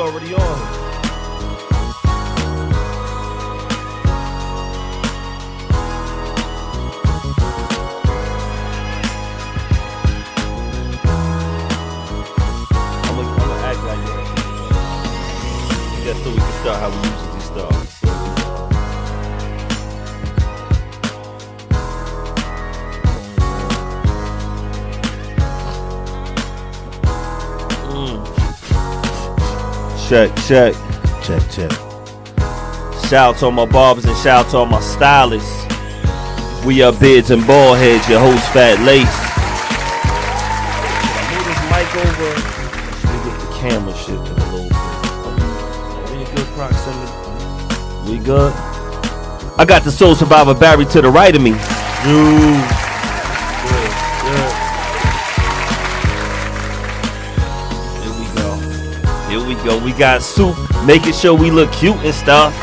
already on. Just so we can start how we usually start. Check. Shout out to all my barbers and shout out to all my stylists. We are Beards N Baldheads, your host Fat Lace. I move this mic over. Let me get the camera shifted a little bit. Good proximity. We good? I got the Soul Survivor Barry to the right of me. Good. Here we go. We got Soup making sure we look cute and stuff.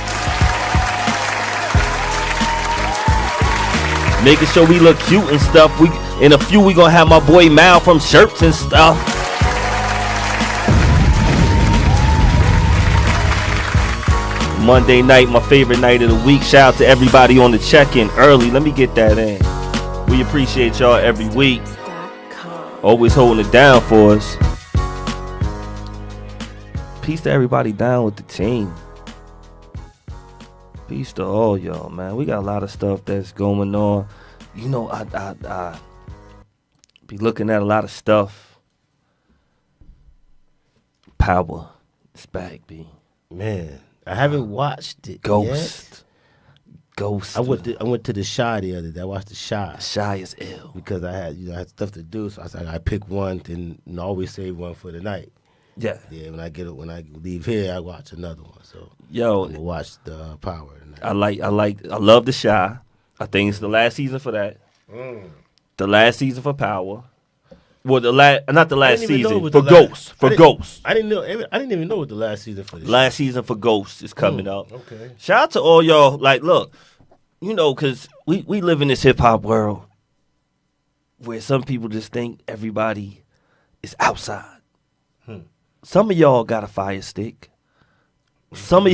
Making sure we look cute and stuff. In a few we gonna have my boy Mal from Shirts and stuff. Monday night, my favorite night of the week. Shout out to everybody on the check-in early. Let me get that in. We appreciate y'all every week. Always holding it down for us. Peace to everybody down with the team. Peace to all y'all, man. We got a lot of stuff that's going on. You know, I be looking at a lot of stuff. Power. It's back, B. Man. I haven't watched it Ghost. yet. Ghost. I went to the Shy the other day. I watched the Shy. Shy is ill. Because I had stuff to do, so I said I pick one and always save one for the night. Yeah. Yeah, when I leave here, I watch another one. So yo, I'm gonna watch the Power tonight. I love the Shy. I think it's the last season for that. The last season for Power. Well, not the last season for Ghost. Ghost. I didn't even know what the last season for this. Last season for Ghost is coming up. Okay. Shout out to all y'all. Like, look, you know, because we live in this hip hop world where some people just think everybody is outside. Some of y'all got a fire stick. Some of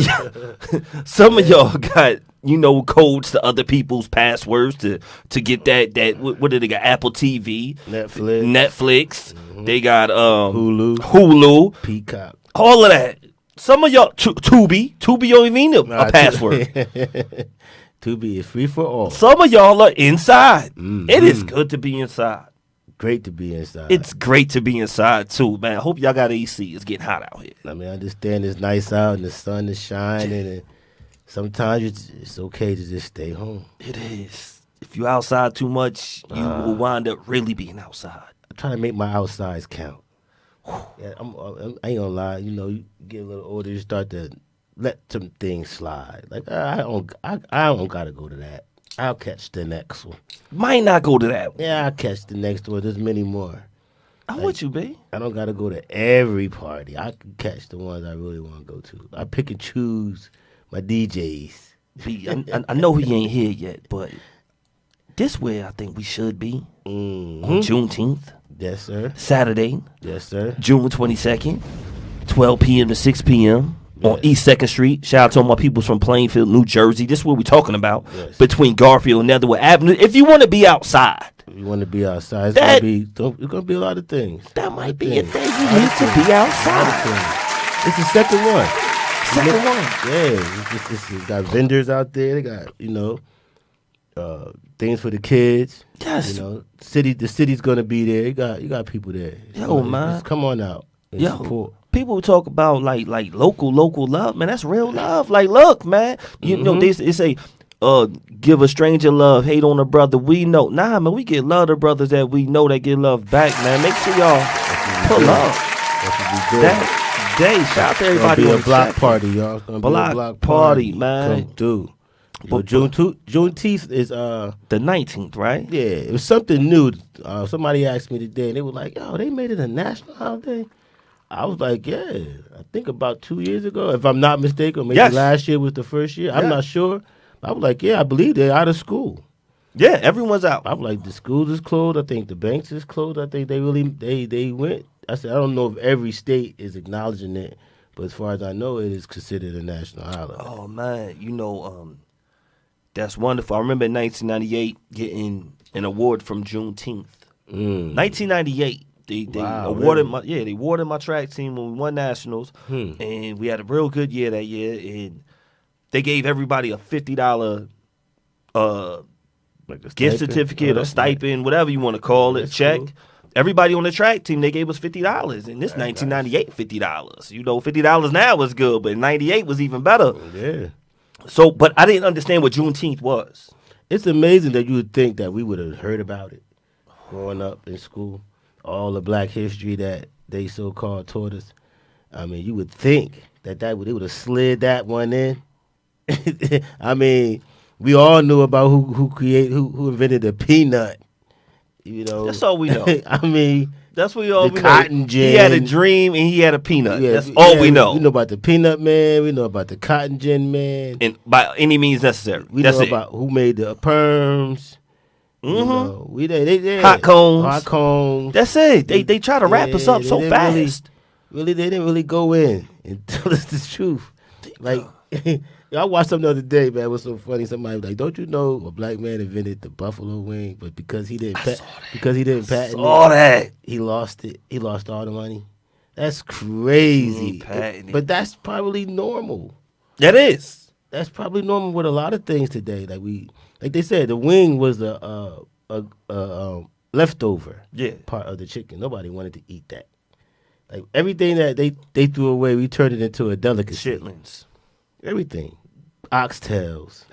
y'all got, you know, codes to other people's passwords to get that what did they got? Apple TV, Netflix. They got Hulu, Peacock, all of that. Some of y'all Tubi don't even need a password. Tubi is free for all. Some of y'all are inside. It is good to be inside. Great to be inside. It's great to be inside too, man. I hope y'all got AC. It's getting hot out here. I mean, I understand it's nice out and the sun is shining, and sometimes it's okay to just stay home. It is. If you're outside too much, you will wind up really being outside. I'm trying to make my outsides count. Yeah, I ain't gonna lie. You know, you get a little older, you start to let some things slide. Like I don't gotta go to that. I'll catch the next one. Might not go to that one. Yeah, I'll catch the next one. There's many more. I'm with you, B. I don't gotta go to every party. I can catch the ones I really want to go to. I pick and choose my DJs. B, I know he ain't here yet, but this where I think we should be on Juneteenth. Yes, sir. Saturday. Yes, sir. June 22nd, 12 p.m. to 6 p.m. on East 2nd Street. Shout out to all my peoples from Plainfield, New Jersey. This is what we're talking about. Yes. Between Garfield and Netherwood Avenue. If you want to be outside. You want to be outside. It's going to be a lot of things. That might be a day you need to be outside. It's the second one. Second one. Yeah. It's got vendors out there. They got, you know, things for the kids. Yes. You know, the city's going to be there. You got people there. Yo, man. Just come on out and support. People talk about like local love, man. That's real love. Like, look, man. You know, they say, give a stranger love, hate on a brother we know. Nah, man, we get love to brothers that we know that get love back, man. Make sure y'all pull up. That day, shout out to everybody on the the block party, y'all. Block party, man. Come through. But Juneteenth is the 19th, right? Yeah, it was something new. Somebody asked me today, and they were like, "Yo, they made it a national holiday." I was like, yeah, I think about 2 years ago, if I'm not mistaken, or maybe last year was the first year. I'm not sure. I was like, yeah, I believe they're out of school. Yeah, everyone's out. I was like, the schools is closed. I think the banks is closed. I think they went. I said, I don't know if every state is acknowledging it, But as far as I know, it is considered a national holiday. Oh man, that's wonderful. I remember in 1998 getting an award from Juneteenth. 1998, they awarded they awarded my track team when we won nationals, and we had a real good year that year. And they gave everybody a $50 gift certificate or stipend, whatever you want to call it, check. Cool. Everybody on the track team, they gave us $50. And this 1998, $50. $50 now is good, but 98 was even better. Yeah. So, but I didn't understand what Juneteenth was. It's amazing that you would think that we would have heard about it growing up in school. All the black history that they so-called taught us. I mean, you would think that they would have slid that one in. I mean, we all knew about who invented the peanut. That's all we know. I mean, that's what all we know. Cotton gin. He had a dream and he had a peanut. That's all we know. We know about the peanut man. We know about the cotton gin man. And by any means necessary. We know about who made the perms. Mm-hmm. Hot cones. Hot cones. That's it. They try to wrap us up so fast. They didn't really go in and tell us the truth. Like, I watched something the other day, man. It was so funny. Somebody was like, "Don't you know a black man invented the buffalo wing, but because he didn't patent it, he lost it. He lost all the money. That's crazy. But that's probably normal. That is. That's probably normal with a lot of things today. Like they said, the wing was a leftover part of the chicken. Nobody wanted to eat that. Like everything that they threw away, we turned it into a delicacy. Chitlins. Everything. Oxtails.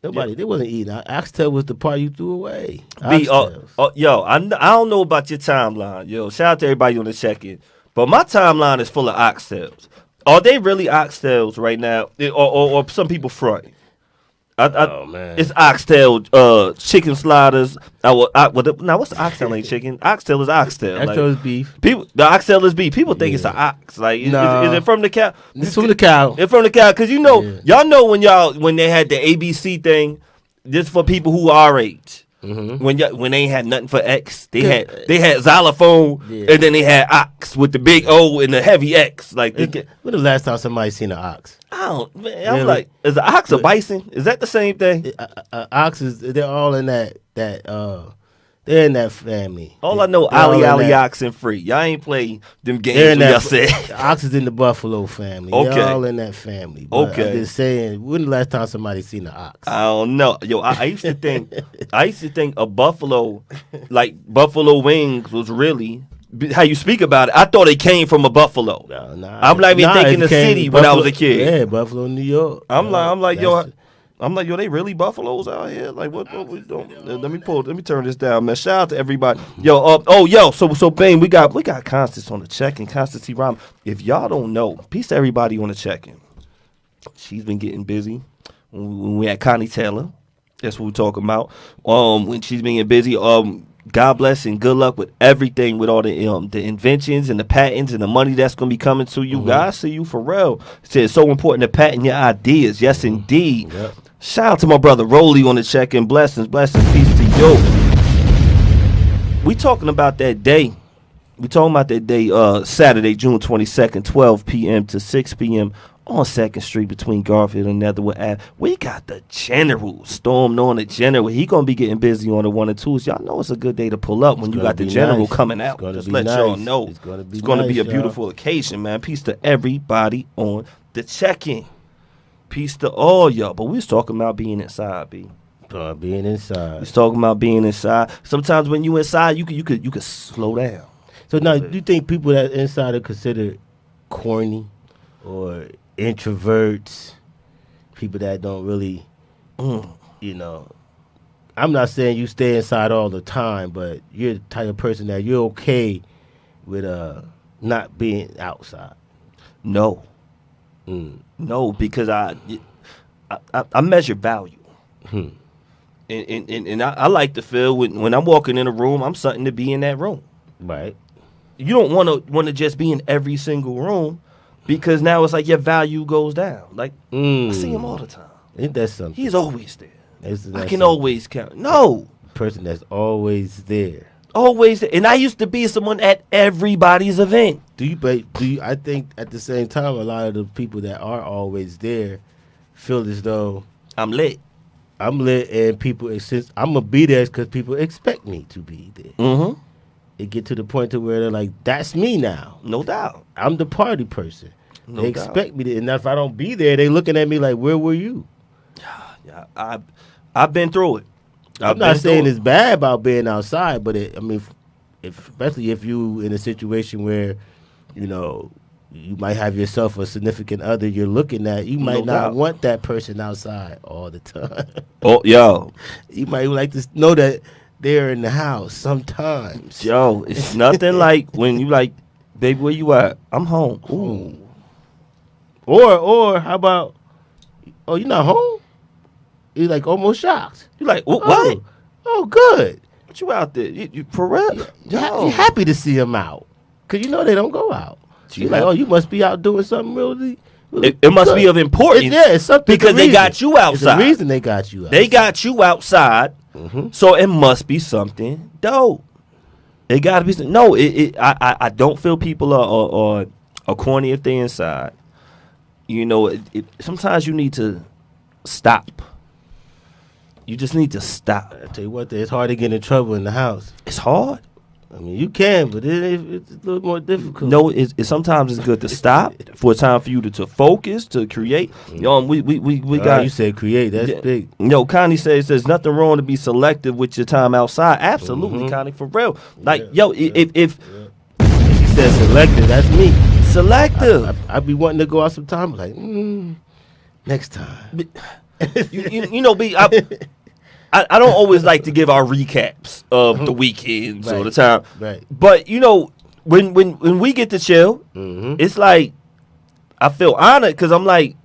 Nobody, they wasn't eating. Oxtail was the part you threw away. I don't know about your timeline. Shout out to everybody on the check-in. But my timeline is full of oxtails. Are they really oxtails right now? Or some people front? Man. It's oxtail chicken sliders. Now, what's the oxtail ain't chicken? Oxtail is oxtail. Oxtail is beef. The oxtail is beef. People think it's an ox. Like, is it from the cow? It's from the cow. It's from the cow. Because y'all know when they had the ABC thing, this for people who are our age. Mm-hmm. When they ain't had nothing for X, they had xylophone, and then they had ox with the big O and the heavy X. Like, when the last time somebody seen an ox? I'm like, is an ox a bison? Is that the same thing? Oxes, they're all in that they're in that family. All I know, Ali, ox, and free. Y'all ain't play them games y'all said. Ox is in the buffalo family. Okay. They're all in that family. But I'm just saying, when the last time somebody seen an ox? I don't know. I used to think a buffalo, like buffalo wings was really how you speak about it. I thought it came from a buffalo. I'm not even thinking the city when I was a kid. Yeah, Buffalo, New York. I'm like, they really buffaloes out here? Like, what we doing? Let me turn this down, man. Shout out to everybody. So Bane, we got Constance on the check-in, Constance T. Rhyme. If y'all don't know, peace to everybody on the check-in. She's been getting busy. When we had Connie Taylor, that's what we're talking about. When she's being busy, God bless and good luck with everything, with all the inventions and the patents and the money that's going to be coming to you. Mm-hmm. God see you for real. It's so important to patent your ideas. Yes, indeed. Yep. Shout out to my brother Rolly on the check-in. Blessings, peace to you. We talking about that day. Saturday, June 22nd, 12 p.m. to 6 p.m. on 2nd Street between Garfield and Netherwood Ave. We got the General, Storm knowing the General. He going to be getting busy on the 1 and 2s. Y'all know it's a good day to pull up when you got the General coming out. Just let y'all know. It's going to be a beautiful occasion, man. Peace to everybody on the check-in. Peace to all y'all. But we was talking about being inside, B. Being inside. We was talking about being inside. Sometimes when you inside, you could slow down. So now, do you think people that inside are considered corny or introverts, people that don't really, I'm not saying you stay inside all the time, but you're the type of person that you're okay with not being outside? No. No, because I measure value. And I like to feel when I'm walking in a room, I'm something to be in that room. Right. You don't want to just be in every single room, because now it's like your value goes down. Like, I see him all the time. Ain't that something? He's always there. I can something. always count. No. Person that's always there. always there. And I used to be someone at everybody's event. I think at the same time, a lot of the people that are always there feel as though I'm lit. And people, since I'm going to be there because people expect me to be there. Mm-hmm. It get to the point to where they're like, that's me now. No doubt. I'm the party person. No they doubt. expect me to, and if I don't be there, they looking at me like, where were you? Yeah, I've been through it. I'm not saying it's bad about being outside, but especially if you in a situation where, you might have yourself a significant other you're looking at, you might not want that person outside all the time. Oh, yo. You might like to know that they're in the house sometimes. Yo, it's nothing like when you like, baby, where you at? I'm home. Ooh. Or how about, oh, you're not home? You're like almost shocked. You like, what? Oh, good. What you out there? You for real? You're happy to see them out. Because they don't go out. You're like, oh, you must be out doing something really it must be of importance. It's something. Because they got you outside. It's the reason they got you outside. They got you outside, so it must be something dope. It got to be something. No, I don't feel people are corny if they inside. Sometimes you need to stop. You just need to stop. I tell you what, it's hard to get in trouble in the house. It's hard. I mean, you can, but it's a little more difficult. No, sometimes it's good to stop for a time for you to focus, to create. We got. You said create. That's big. Connie says there's nothing wrong to be selective with your time outside. Absolutely, Connie, for real. Like, if she says selective, that's me. Selective. I'd be wanting to go out sometime, like next time. B. I don't always like to give our recaps of the weekends or the time. Right. But, when we get to chill, it's like I feel honored because I'm like,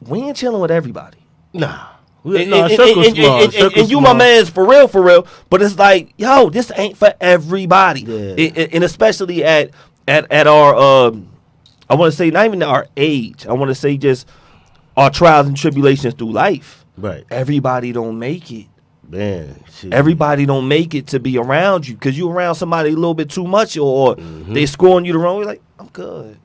we ain't chilling with everybody. Nah. And you my man's for real. But it's like, yo, this ain't for everybody. Yeah. And especially at our, I want to say not even our age. I want to say just our trials and tribulations through life. Right. Everybody don't make it. Man, shit. Everybody don't make it to be around you because you around somebody a little bit too much or they scoring you the wrong way. Like, I'm good.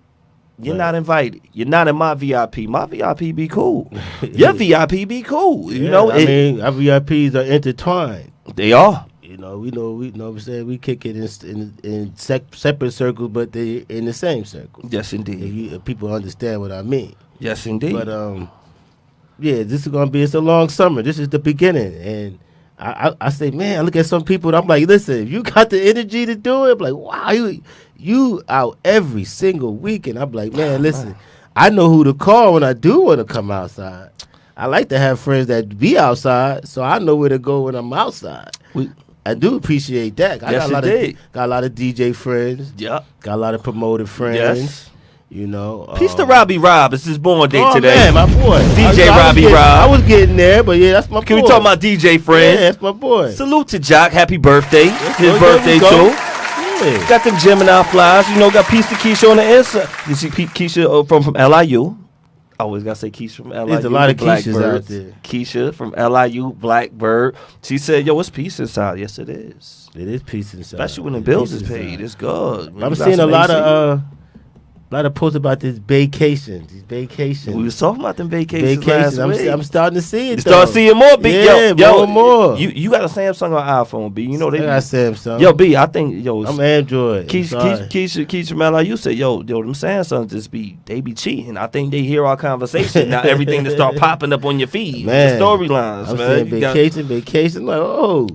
You're not invited. You're not in my VIP. My VIP be cool. Your VIP be cool. Our VIPs are intertwined. They are. We know what I'm saying? We kick it in separate circles, but they're in the same circle. Yes, indeed. People understand what I mean. Yes, indeed. But, this is going to be, it's a long summer. This is the beginning. And I say, man, I look at some people and I'm like, listen, if you got the energy to do it, I'm like, wow, you out every single week. And I'm like, man, listen, I know who to call when I do want to come outside. I like to have friends that be outside, so I know where to go when I'm outside. I do appreciate that. I got a lot of DJ friends. Yep. Got a lot of promoted friends. Yes. Peace to Robbie Rob. It's his born day today. Man, my boy. DJ Robbie Rob. I was getting there, but that's my boy. Can we talk about DJ friends? Yeah, that's my boy. Salute to Jock. Happy birthday. His birthday, too. Yeah. Got them Gemini flies. Got Peace to Keisha on the inside. You see Keisha from LIU. I always got to say Keisha from LIU. There's a lot of Keishas out there. Keisha from LIU, Blackbird. She said, yo, it's peace inside. Yes, it is. It is peace inside. Especially when the bills is paid. It's good. I'm seeing a lot of posts about this vacation. These vacations. We was talking about them vacations last week. I'm starting to see it. You start seeing more, B. Yeah, more. You got a Samsung or iPhone, B? I got Samsung. Yo, B, I think I'm Android. Keisha from LIU said, yo, them Samsungs they be cheating. I think they hear our conversation now. Everything that start popping up on your feed, man, the storylines, I'm man. Saying vacation. Like, oh,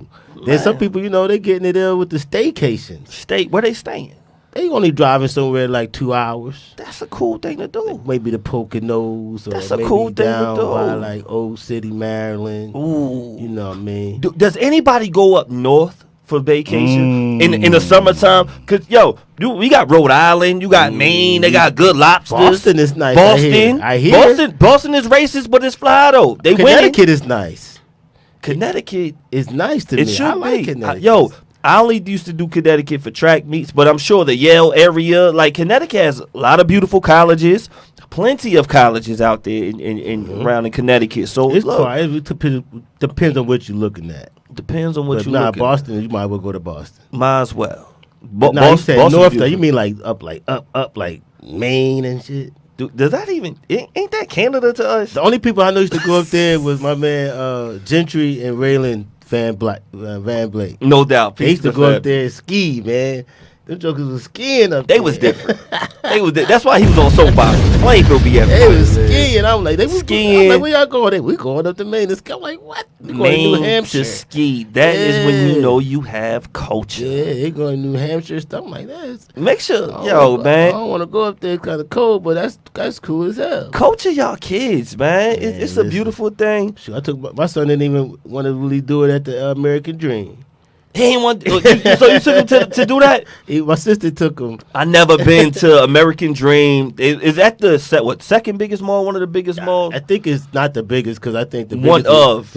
there's some people they getting it in with the staycations. Where they staying? They only driving somewhere like 2 hours. That's a cool thing to do. Maybe the Poconos, or that's a cool thing to do. By like Old City, Maryland. Ooh, you know what I mean? Does anybody go up north for vacation in the summertime? Cause we got Rhode Island, you got Maine, they got good lobsters. Boston is nice. I hear. Boston is racist, but it's fly though. Connecticut is nice. Connecticut is nice to me. It should I like be. Connecticut. I only used to do Connecticut for track meets, but I'm sure the Yale area, like Connecticut has a lot of beautiful colleges, plenty of colleges out there in around in Connecticut. So It's look, it depends on what you're looking at. depends on what But you nah, looking Boston, you might as well go to Boston. at. Might as well. Nah, you said north, beautiful. you mean like up, like Maine and shit? Dude, does that even ain't that Canada to us? The only people I know used to go up there was my man Gentry and Raylan Van Blake. No doubt. They used to go up there and ski, man. Them jokers was skiing up there. They was different. That's why he was on soapbox. Plainfield be everywhere. They was skiing. I'm like, they was Skiing. I'm like, where y'all going? We going up to Maine. I'm like, what? We going to New Maine Hampshire. to ski. That is when you know you have culture. Yeah, they going to New Hampshire stuff. I'm like, that's. Make sure, I man. don't want to go up there. It's kind of cold, but that's cool as hell. Culture y'all kids, man. Man, It's a beautiful thing. Shoot, I took my son didn't even want to really do it at the American Dream. He ain't want. So you took him to do that? My sister took him. I never been to American Dream. Is that the second biggest mall? One of the biggest malls? I think it's not the biggest because I think the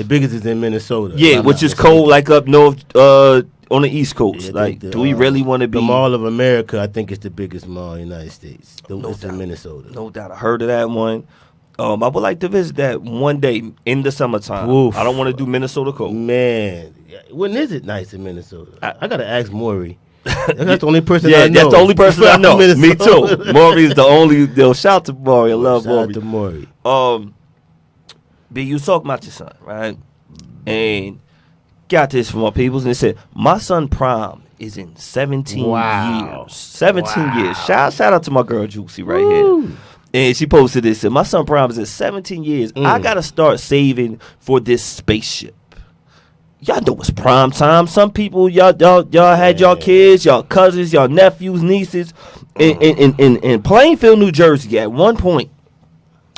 biggest is in Minnesota. Yeah, which is cold, like up north on the East Coast. Yeah, like, do we really want to be? The Mall of America? I think it's the biggest mall in the United States. It's in Minnesota. No doubt, I heard of that one. I would like to visit that one day in the summertime. Oof. I don't want to do Minnesota cold. Man, when is it nice in Minnesota? I gotta ask Maury. That's the only person I know. That's the only person I know. Me Minnesota. too. Maury is the only. Shout out to Maury. I love Maury. Shout out to Maury. B, you talk about your son, right? And got this from our peoples, and they said my son prom is in 17 years. 17 years. Shout out to my girl Juicy right here. And she posted this. Said, my son prom is in 17 years. I gotta start saving for this spaceship. Y'all know it's prime time. Some people, y'all had y'all kids, y'all cousins, y'all nephews, nieces in Plainfield, New Jersey. At one point,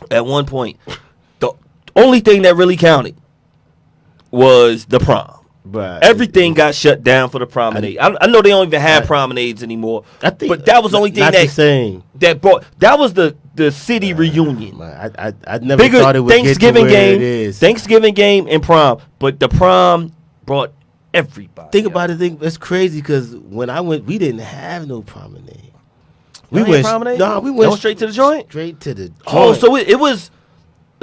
the only thing that really counted was the prom. Right. Everything got shut down for the promenade. I know they don't even have promenades anymore. But that was the only thing that brought. That was the city reunion. I never thought it would Thanksgiving get to where game, it is. Thanksgiving game and prom, but the prom brought everybody. Think about it. It's crazy because when I went, we didn't have no promenade. We went promenade. No, we went straight to the joint. Straight to the joint. Oh, so it was.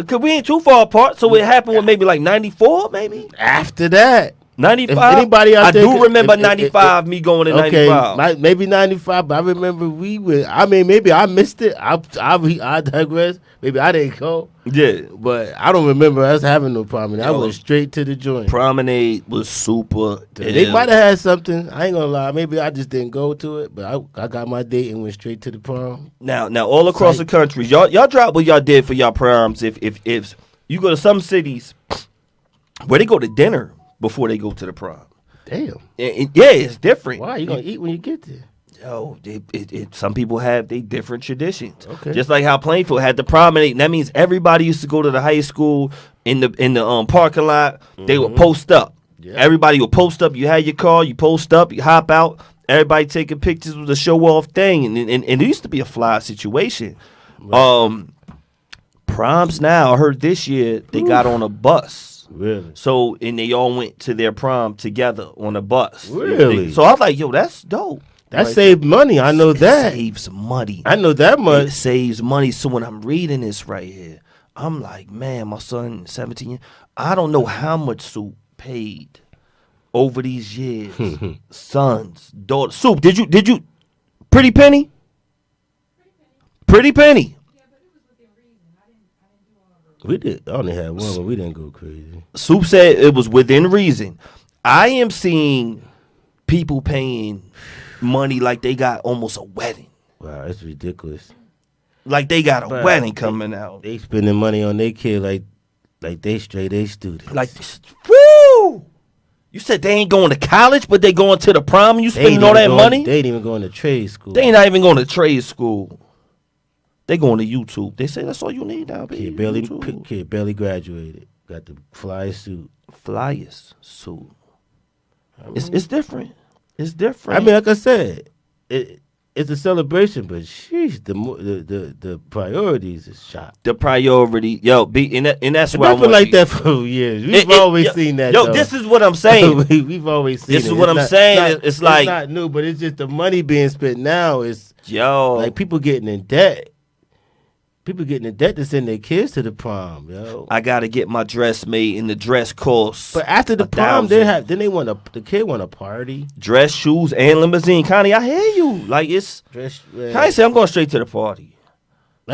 Cause we ain't too far apart, so it happened with maybe like 94, maybe after that. 95. Anybody out I there do remember 95. Me going to 95. Maybe 95. But I remember we went. I mean, maybe I missed it. I digress. Maybe I didn't go. Yeah, but I don't remember us having no promenade. I went straight to the joint. Promenade was super. They might have had something. I ain't gonna lie. Maybe I just didn't go to it. But I got my date and went straight to the prom. Now, all across the country, y'all drop what y'all did for y'all proms. If you go to some cities where they go to dinner before they go to the prom. Damn. Yeah, it's different. Why? You gonna eat when you get there? Yo, some people have they different traditions. Okay. Just like how Plainfield had the promenade. And that means everybody used to go to the high school in the parking lot. They would post up. Yeah. Everybody would post up. You had your car. You post up. You hop out. Everybody taking pictures with a show off thing. And it used to be a fly situation. Right. Proms now. I heard this year they got on a bus. Really? So and they all went to their prom together on a bus. Really? So I was like, yo, that's dope. That saved money. I know that. It saves money. I know that much. It saves money. So when I'm reading this right here, I'm like, man, my son, 17 years, I don't know how much Soup paid over these years. Sons, daughters. Soup, did you, Pretty Penny? Pretty Penny. Yeah, but it was within reason. I didn't do all of it. We did. I only had one, but we didn't go crazy. Soup said it was within reason. I am seeing people paying money like they got almost a wedding. Wow, that's ridiculous. Like they got a wedding coming out. They spending money on their kid like they straight A students. Like, woo! You said they ain't going to college, but they going to the prom. You spending all that money? They ain't even going to trade school. They ain't not even going to trade school. They going to YouTube. They say that's all you need now, baby. Kid barely graduated. Got the flyest suit. Flyest suit. It's different. It's different. I mean, like I said, it's a celebration, but sheesh, the priorities is shot. The priority, yo, and that's why I've been like that for years. We've always seen that. Yo, this is what I'm saying. We've always seen it. This is what I'm saying. It's like not new, but it's just the money being spent now is like people getting in debt. People getting in debt to send their kids to the prom, yo. I gotta get my dress made, and the dress costs. But after the prom, then they want the kid want a party, dress, shoes, and limousine. Connie, I hear you. Like it's. Connie said, I'm going straight to the party.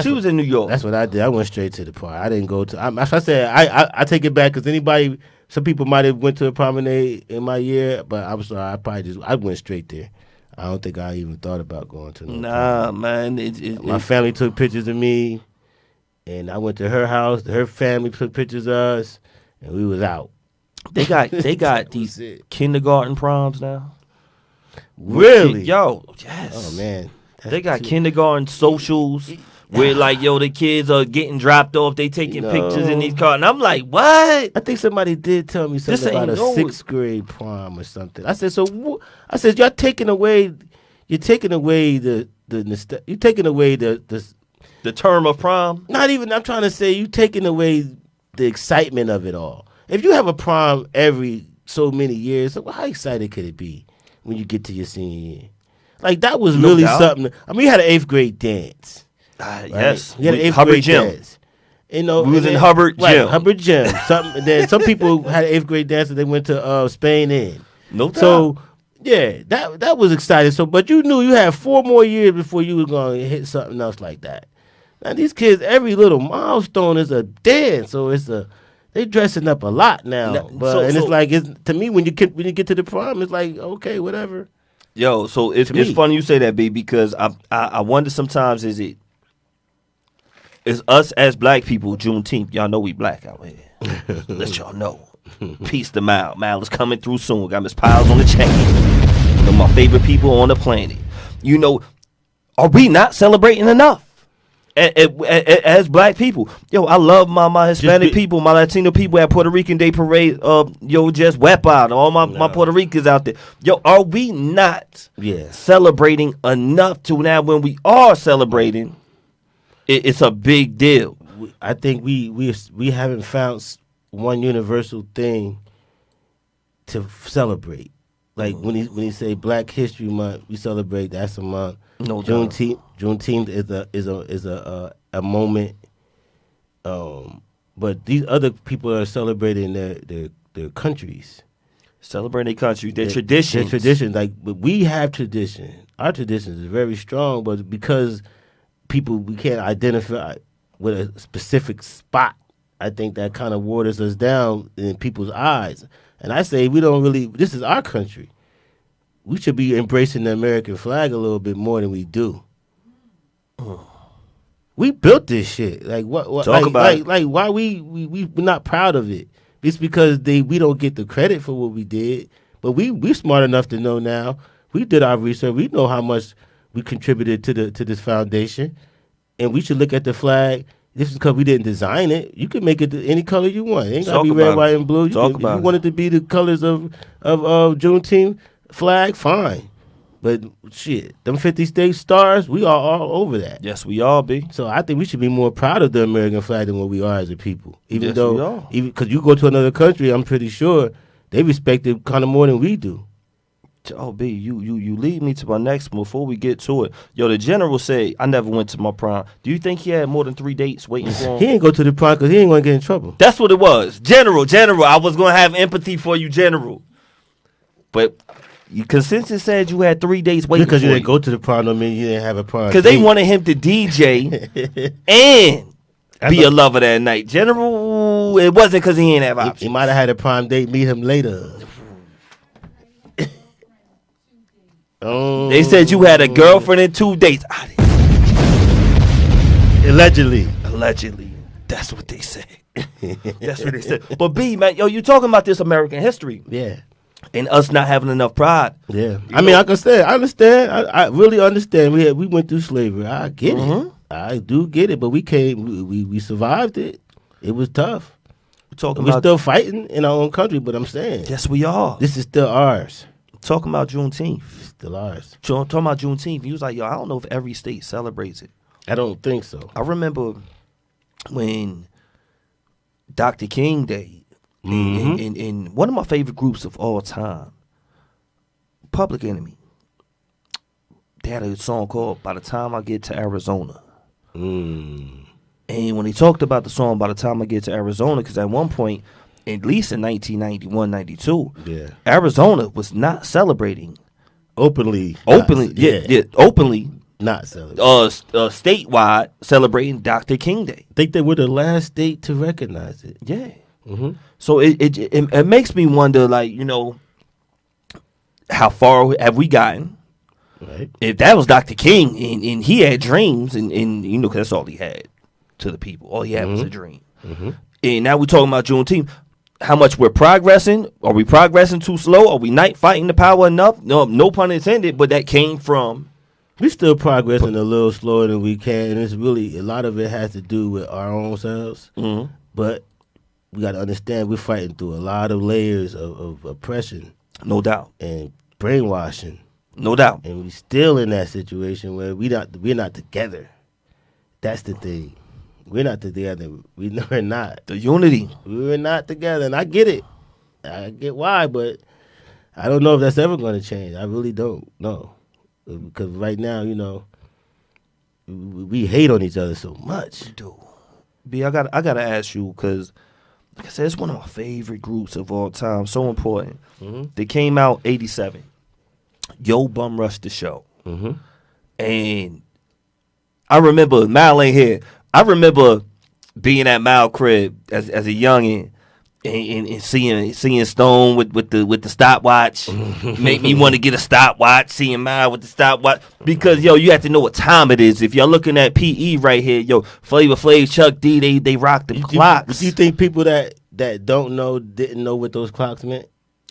She was in New York. That's what I did. I went straight to the party. I didn't go to. I said I take it back because some people might have went to a promenade in my year, but I'm sorry. I went straight there. I don't think I even thought about going to no. Nah, man. My family took pictures of me, and I went to her house. Her family took pictures of us, and we was out. They got these kindergarten proms now. Really? Yo, yes. Oh man. They got kindergarten socials where like the kids are getting dropped off. They taking pictures in these cars, and I'm like, what? I think somebody did tell me something about a 6th grade prom or something. I said, you're taking away the term of prom. Not even. I'm trying to say you taking away the excitement of it all. If you have a prom every so many years, how excited could it be when you get to your senior year? Like that was really something. I mean, you had an 8th grade dance. Right? Yes, you had an 8th grade dance. We was in Hubbard Gym. Hubbard Gym. And then some people had an 8th grade dance and they went to Spain in. No doubt. So yeah, that was exciting. So, but you knew you had 4 more years before you were going to hit something else like that. Now these kids, every little milestone is a dance. So they dressing up a lot now. To me when you get to the prom, it's like okay, whatever. Yo, so it's funny you say that, B, because I wonder sometimes is us as black people, Juneteenth, y'all know we black out here. Let y'all know. Peace to Mal. Mal is coming through soon. Got Miss Piles on the chain. One of my favorite people on the planet. Are we not celebrating enough? As black people, I love my Hispanic people, my Latino people at Puerto Rican Day Parade. Just wepa all my Puerto Ricans out there. Are we not celebrating enough to now when we are celebrating? It's a big deal. I think we haven't found one universal thing to celebrate. Like when he say Black History Month, we celebrate. That's a month. No, Juneteenth is a moment. But these other people are celebrating their countries, celebrating their country, their traditions. Their traditions, but we have tradition. Our traditions is very strong, but because we can't identify with a specific spot, I think that kind of waters us down in people's eyes. And I say we don't really. This is our country. We should be embracing the American flag a little bit more than we do. We built this shit. Like what? Talk about it. Like why we're not proud of it? It's because we don't get the credit for what we did. But we're smart enough to know now. We did our research. We know how much we contributed to this foundation, and we should look at the flag. This is because we didn't design it. You can make it any color you want. It ain't gotta be red, white, and blue. If you want it to be the colors of Juneteenth flag, fine. But shit, them 50 state stars, we are all over that. Yes, we all be. So I think we should be more proud of the American flag than what we are as a people. Even we though, are. Because you go to another country, I'm pretty sure they respect it kind of more than we do. Oh, B, you lead me to my next one before we get to it. The general said, I never went to my prom. Do you think he had more than 3 dates waiting for him? He ain't go to the prom because he ain't going to get in trouble. That's what it was. General, I was going to have empathy for you, General. But your consensus said you had 3 dates waiting for you. Because you didn't go to the prom don't mean you didn't have a prom. Because they wanted him to DJ and be a lover that night. General, it wasn't because he didn't have options. He might have had a prom date, meet him later. They said you had a girlfriend and 2 dates. Allegedly. That's what they said. That's what they said. But B, man, you talking about this American history. Yeah. And us not having enough pride. Yeah. I understand. I really understand. We went through slavery. I get it. I do get it. But we survived it. It was tough. We're still fighting in our own country, but I'm saying. Yes, we are. This is still ours. Talking about Juneteenth. Still ours. Talking about Juneteenth. He was like, I don't know if every state celebrates it. I don't think so. I remember when Dr. King Day, in one of my favorite groups of all time, Public Enemy, they had a song called By the Time I Get to Arizona. And when they talked about the song, by the time I get to Arizona, because at one point, at least in 1991, 92, Arizona was not celebrating openly, openly, not celebrating. Statewide celebrating Dr. King Day. I think they were the last state to recognize it. Yeah. So it makes me wonder, like, you know, how far have we gotten? Right. If that was Dr. King and he had dreams, and you know, 'cause that's all he had to the people. All he had was a dream. And now we're talking about Juneteenth. How much we're progressing? Are we progressing too slow? Are we not fighting the power enough? No pun intended, but that came from. We still progressing a little slower than we can, and it's really a lot of it has to do with our own selves. But we got to understand we're fighting through a lot of layers of oppression, No doubt, and brainwashing, no doubt, and we still in that situation where we're not together. That's the thing. We're not together. We're not. the unity. We're not together, and I get it. I get why, but I don't know if that's ever going to change. I really don't know, because right now, you know, we hate on each other so much. Dude, B, I gotta ask you, because like I said, it's one of my favorite groups of all time. So important. They came out 87. Yo Bum Rush the Show. And I remember, Mal ain't here. I remember being at Mal crib as a youngin' and seeing Stone with the stopwatch. Make me want to get a stopwatch, seeing Mal with the stopwatch. Because, yo, you have to know what time it is. If you're looking at PE right here, yo, Flavor Flav, Chuck D, they rock the clocks. Do you think people that don't know didn't know what those clocks meant?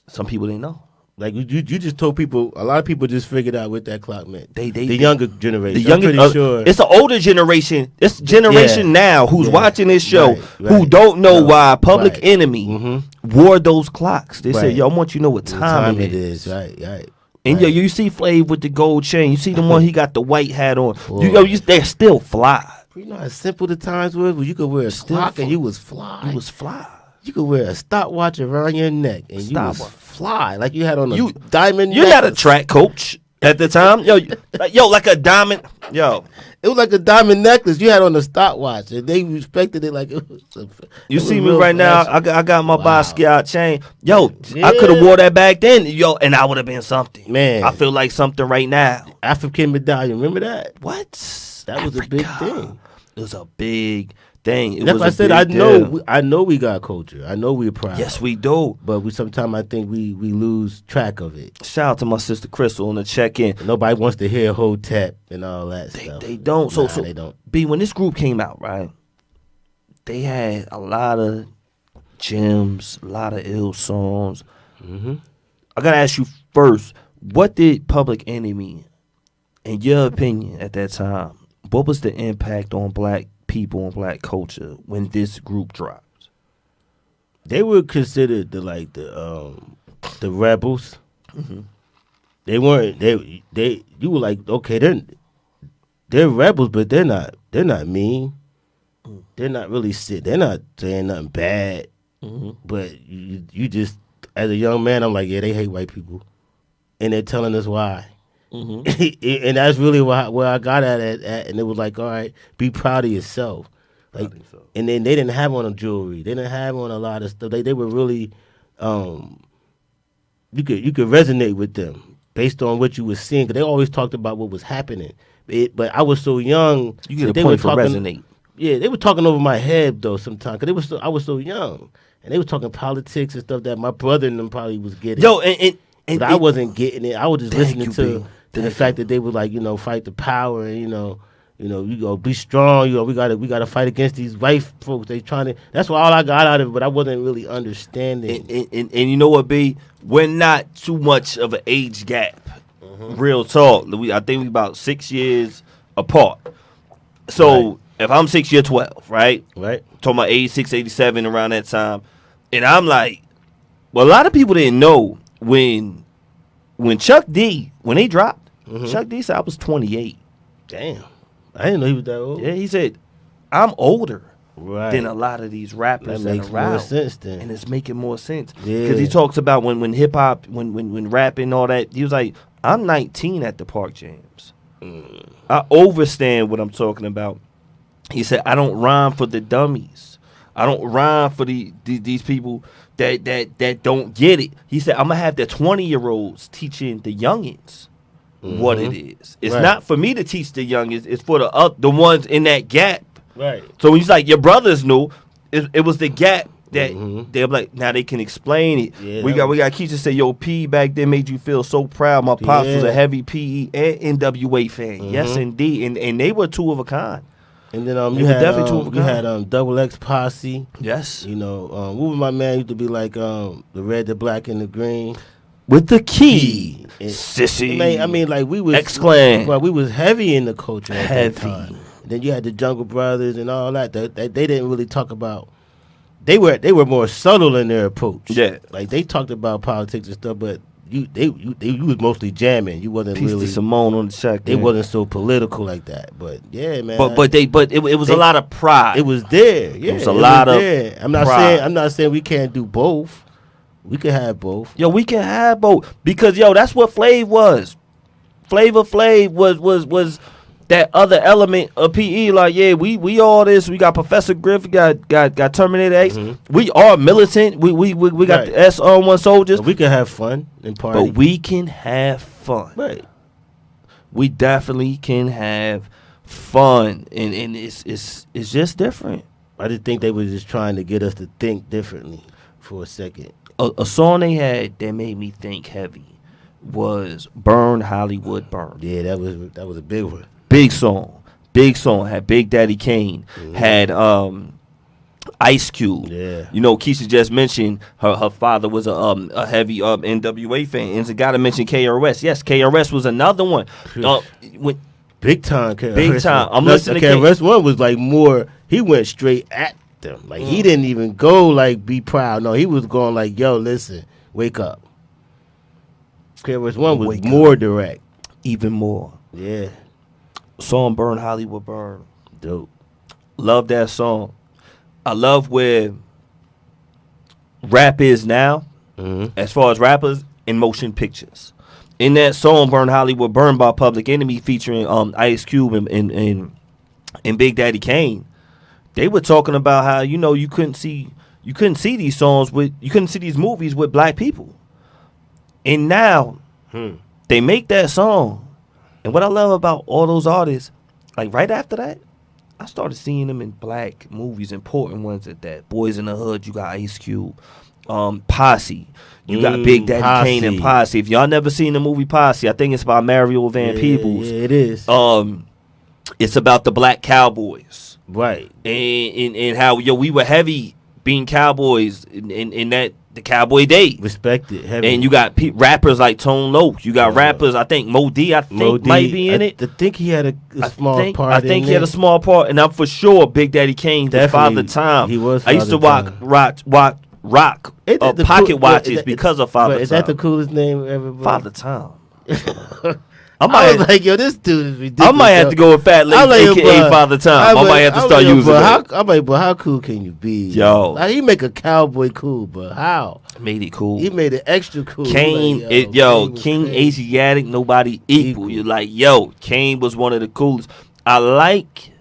Some people didn't know. Like you just told people. A lot of people just figured out what that clock meant. The younger younger generation. The younger, I'm pretty sure. It's an older generation. It's generation now who's watching this show who don't know why Public Enemy wore those clocks. They said, "Yo, I want you to know what time it is." Right. And yo, you see Flav with the gold chain. You see the one he got the white hat on. They're still fly. You know how simple the times were when you could wear a clock and you was fly. You was fly. You could wear a stopwatch around your neck and you was fly, like you had on a diamond. You're not a track coach at the time, yo, like a diamond, yo. It was like a diamond necklace you had on a stopwatch, and they respected it like it was. You see me right now? I got my Basquiat chain, yo. I could have wore that back then, yo, and I would have been something. Man, I feel like something right now. African medallion, remember that? What? That was a big thing. It was a big thing. That's why I said I know we got culture. I know we're proud. Yes, we do. But sometimes I think we lose track of it. Shout out to my sister Crystal on the check-in. Nobody wants to hear Hotep and all that stuff. They don't. So they don't. B, when this group came out, right, they had a lot of gems, a lot of ill songs. I gotta ask you first, what did Public Enemy, in your opinion at that time, what was the impact on black people and black culture when this group dropped? They were considered the rebels. They weren't. You were like, okay, they're rebels, but they're not mean. They're not really sick. They're not saying nothing bad. But you just, as a young man, I'm like, yeah, they hate white people, and they're telling us why. And that's really where I got at it, and it was like, all right, be proud of yourself. Like, and then they didn't have on a jewelry. They didn't have on a lot of stuff. They were really, you could resonate with them based on what you were seeing. Because they always talked about what was happening. But I was so young. You get a point for resonate. Yeah, they were talking over my head though sometimes because I was so young, and they was talking politics and stuff that my brother and them probably was getting. Yo, and I wasn't getting it. I was just listening to the fact that they were like, fight the power and you go be strong. We gotta fight against these white folks. They trying to. That's all I got out of it. But I wasn't really understanding. And you know what, B? We're not too much of an age gap. Real talk. I think we about 6 years apart. So if I'm 6 year 12, right? Right. Talking about 86, 87 around that time, and I'm like, well, a lot of people didn't know when Chuck D, when they dropped, Chuck D said I was 28. Damn. I didn't know he was that old. Yeah, he said, I'm older than a lot of these rappers that makes around. More sense then. And it's making more sense. Yeah. Because he talks about when hip-hop, when rap and all that, he was like, I'm 19 at the Park Jams. I understand what I'm talking about. He said, I don't rhyme for the dummies. I don't rhyme for these people that don't get it. He said, I'm going to have the 20-year-olds teaching the youngins what it is. It's not for me to teach the youngins. It's for the ones in that gap. Right. So he's like, your brothers knew. It was the gap that they're like, now they can explain it. Yeah, we got Keisha say, yo, P back then made you feel so proud. My pops was a heavy PE and NWA fan. Yes, indeed. And they were two of a kind. And then you had Double X Posse. Yes. You know, what was my man used to be like the red, the black, and the green. With the key. Sissy. I mean, like we was X-Clan. Well, we was heavy in the culture at that time. And then you had the Jungle Brothers and all that. They didn't really talk about. They were more subtle in their approach. Yeah. Like they talked about politics and stuff, but you was mostly jamming. You wasn't Peace really to Simone on the check. They wasn't so political like that. But yeah, man. But it was a lot of pride. It was there. Yeah. It was a lot of there. I'm not saying we can't do both. We can have both. Yo, we can have both. Because that's what Flav was. Flavor Flav was that other element of PE. Like, yeah, we all this. We got Professor Griff, we got Terminator X. We are militant. We got the S1 soldiers. But we can have fun and party. But we can have fun. Right. We definitely can have fun. And it's just different. I just think they were just trying to get us to think differently for a second. A song they had that made me think heavy was Burn Hollywood Burn. Yeah, that was a big one. Big song. Had Big Daddy Kane. Had Ice Cube. Yeah. You know, Keisha just mentioned her father was a heavy NWA fan. And got to mention KRS. Yes, KRS was another one. Big time KRS. Big time. I'm listening to KRS one was like more, he went straight at them. Like he didn't even go like be proud. No, he was going like, yo, listen, wake up. KRS one was more direct. Even more. Yeah. Song Burn Hollywood Burn. Dope. Love that song. I love where rap is now, as far as rappers in motion pictures. In that song Burn Hollywood Burn by Public Enemy featuring Ice Cube and Big Daddy Kane, they were talking about how you couldn't see these songs you couldn't see these movies with black people. And now they make that song. And what I love about all those artists, like right after that, I started seeing them in black movies, important ones at that. Boys in the Hood, you got Ice Cube. Posse. You got Big Daddy Kane and Posse. If y'all never seen the movie Posse, I think it's by Mario Van Peebles. Yeah, it is. It's about the black cowboys. Right. And how we were heavy being cowboys in that the cowboy day. Respected heavy. And you got rappers like Tone Loc. You got rappers, I think Mo D might be in it. I think he had a small part. I think he had a small part, and I'm for sure Big Daddy Kane was Father Time. He was. I used to rock pocket watches because of Father Time. Is that the coolest name ever? Bro? Father Time. I was like, yo, this dude is ridiculous. I might have to go with Fat Lady, a.k.a. Father Time. I might have to start using it. I'm like, but how cool can you be? Yo. Like, he make a cowboy cool, but how? Made it cool. He made it extra cool. Kane, like, King Asiatic, nobody equal. You're like, yo, Kane was one of the coolest. I like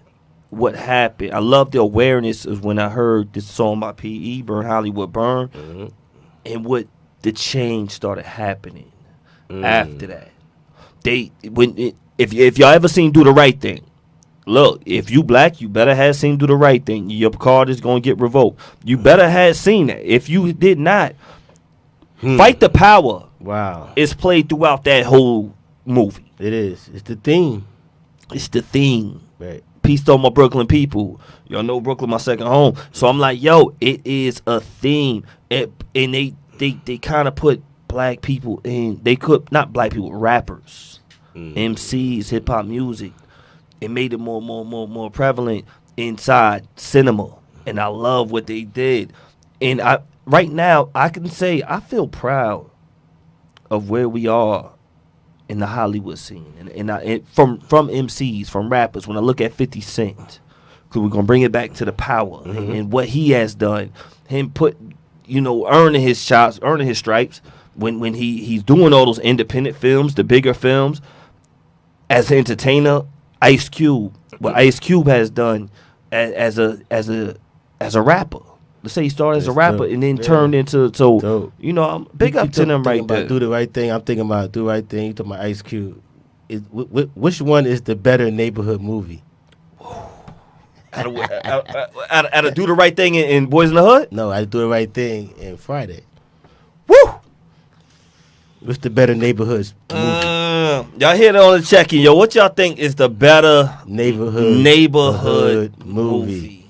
what happened. I love the awareness of when I heard this song by P.E., Burn Hollywood Burn, and what the change started happening after that. If y'all ever seen Do the Right Thing, look, if you black, you better have seen Do the Right Thing. Your card is gonna get revoked. You better have seen that. If you did not, Fight the Power. Wow, is played throughout that whole movie. It is. It's the theme. It's the theme. Right. Peace to all my Brooklyn people. Y'all know Brooklyn my second home. So I'm like, yo, it is a theme, and they kind of put black people in. They could not black people, rappers. MCs, hip hop music, it made it more prevalent inside cinema, and I love what they did. And right now I can say I feel proud of where we are in the Hollywood scene, and from MCs, from rappers. When I look at 50 Cent, because we're gonna bring it back to the power and what he has done, him earning his chops, earning his stripes. When he's doing all those independent films, the bigger films. As an entertainer, Ice Cube, what Ice Cube has done as a rapper. Let's say he started as a That's rapper dope. and then Yeah. turned into Dope. I'm big up to them right there. Do the right thing. I'm thinking about Do the Right Thing. You talking about Ice Cube? Which one is the better neighborhood movie? Out of Do the Right Thing in Boys in the Hood. No, I Do the Right Thing and Friday. Woo! What's the better neighborhood movie? Y'all hear it on the check-in, yo. What y'all think is the better neighborhood movie?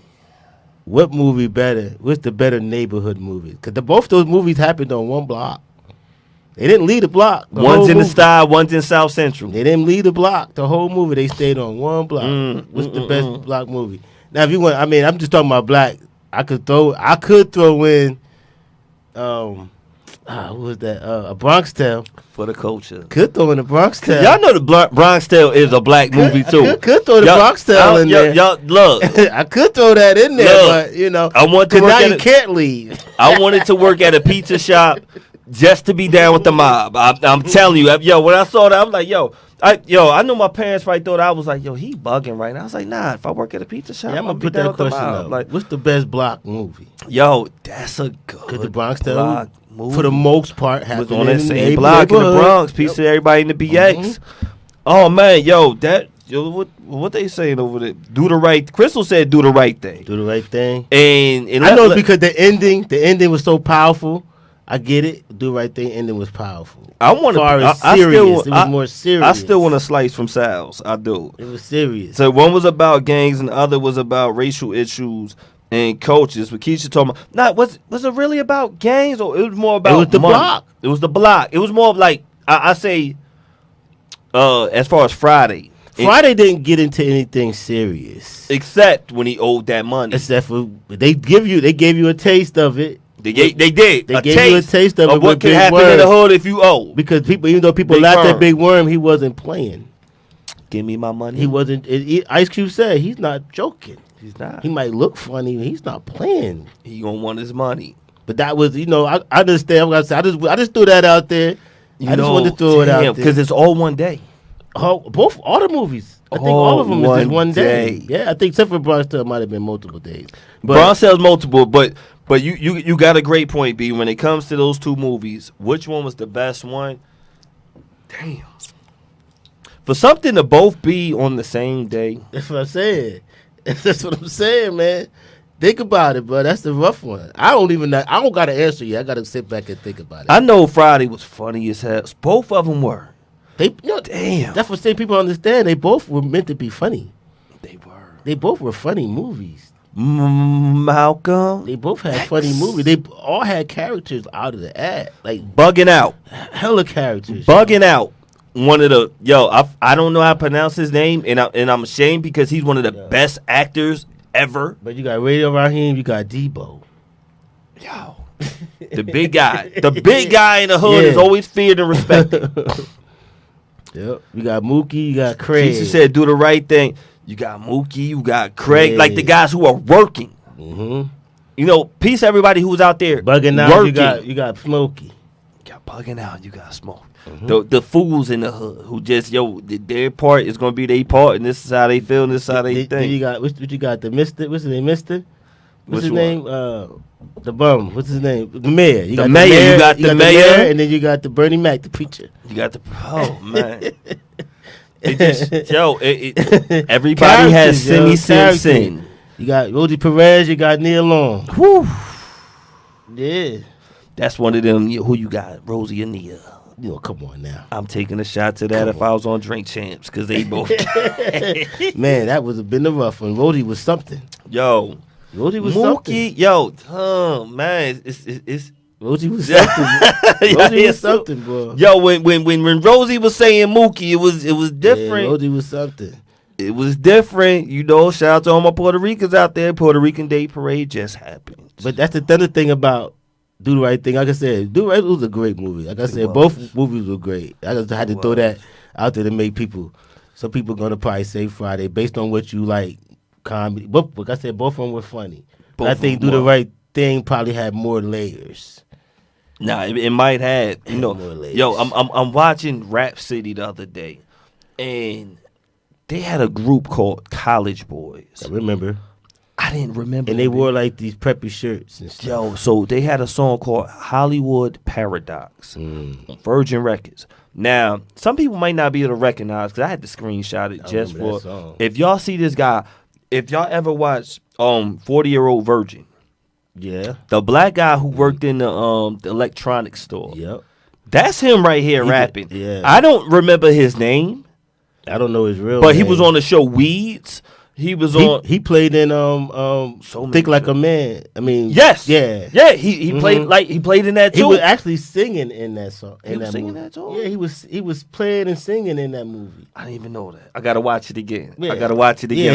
What movie better? What's the better neighborhood movie? Because both those movies happened on one block. They didn't leave the block. One's in the Style, one's in South Central. They didn't leave the block. The whole movie, they stayed on one block. What's the best block movie? Now, if you want, I mean, I'm just talking about black. I could throw in, who was that? A Bronx Tale. For the culture. Could throw in the Bronx Tale. Y'all know the Bronx Tale is a black movie too. Could throw the Bronx Tale in there. Y'all look. I could throw that in there, Look, but I want to because work now at you can't leave. I wanted to work at a pizza shop just to be down with the mob. I'm telling you, yo. When I saw that, I was like, I know my parents probably thought I was like, yo, he bugging right now. I was like, nah. If I work at a pizza shop, Yeah, I'm I'll gonna be put down that with the question mob. up. Like, What's the best block movie? yo, that's a good. Because the Bronx Tale, block movie for the most part, was happened on in that the same block in the neighborhood. Bronx. Peace to everybody in the BX. Oh man, what they saying over there? Do the right. Crystal said, "Do the right thing." Do the right thing. And I know it's because the ending was so powerful. I get it. Do the right thing. Ending was powerful. I want to. It was more serious. I still want a slice from Sal's. I do. It was serious. So one was about gangs and the other was about racial issues and coaches. But Keisha told me, was it really about gangs or it was more about It was the money? block. It was the block. It was more of like I say, as far as Friday. Friday didn't get into anything serious, Except when he owed that money. except for they gave you a taste of it. They did. They gave you a taste of it what with could Big happen in the Worm. hood if you owe. Because even though people Big laughed Worm. at Big Worm, he wasn't playing. Give me my money. He wasn't. Ice Cube said he's not joking. He's not. He might look funny, but he's not playing. He gonna want his money. But that was, I understand. I just threw that out there. I just wanted to throw it out there because it's all one day. all the movies. I think all of them is just one day. Yeah, I think except for Bronx Tale might have been multiple days. But Bronx Tale's multiple, but you got a great point, B. When it comes to those two movies, which one was the best one? Damn. For something to both be on the same day. that's what I'm saying. That's what I'm saying, man. Think about it, bro. That's the rough one. I don't got to answer you. I got to sit back and think about it. I know Friday was funny as hell. Both of them were. Damn. That's what people understand. They both were meant to be funny. They were. They both were funny movies. Malcolm. They both had funny movies. They all had characters out of the ad, like Bugging out. hella characters. Bugging out. One of the I don't know how to pronounce his name, and I'm ashamed because he's one of the best actors ever. But you got Radio Raheem, you got Debo. Yo, the big guy, in the hood is always feared and respected. Yep. You got Mookie, you got Craig. She said, "Do the right thing." You got Mookie, you got Craig, like the guys who are working. Mm-hmm. Peace everybody who's out there Bugging out, working. you got Smokey. You got bugging out, you got smoke. The fools in the hood who just their part is gonna be their part, and this is how they feel, and this is how they Then think. you got what you got? The Mister. What's his name? Mister. What's his Which name? The bum. What's his name? The mayor. You The got mayor, you got the mayor. and then you got the Bernie Mac, the preacher. You got man. It just everybody has Simi Simpson. You got Rosie Perez. You got Neil Long. Whew. Yeah. That's one of them. Who you got? Rosie and Nia. Come on now. I'm taking a shot to that if I was on Drink Champs because they both. Man, that was been a rough one. Rosie was something. Yo, Rosie was Mookie. something. Yo, man, it's Rosie was something. Rosie was something, bro. Yo, when Rosie was saying Mookie, it was different. Yeah, Rosie was something. It was different, Shout out to all my Puerto Ricans out there. Puerto Rican Day Parade just happened. But that's the other thing about Do the Right Thing. Like I said, Do the Right was a great movie. Like I said, both movies were great. I just had to throw that out there to make some people gonna probably say Friday based on what you like comedy. But like I said, both of them were funny. But I think Do the Right Thing probably had more layers. Nah, it might have. More layers. Yo, I'm watching Rap City the other day, and they had a group called College Boys. I remember. I didn't remember. And they wore like these preppy shirts and stuff. Yo, so they had a song called Hollywood Paradox on Virgin Records. Now, some people might not be able to recognize because I had to screenshot it just for. If y'all see this guy, if y'all ever watch 40-Year-Old Virgin, yeah, the black guy who worked in the electronics store, yep, that's him right here rapping. Yeah, I don't remember his name. I don't know his real but name. He was on the show Weeds. He was on. He played in Think Like a Man. I mean, yes, yeah. He played in that too. He was actually singing in that song. He was singing that too. Yeah, he was playing and singing in that movie. I didn't even know that. I gotta watch it again. Yeah. I gotta watch it again. Yeah,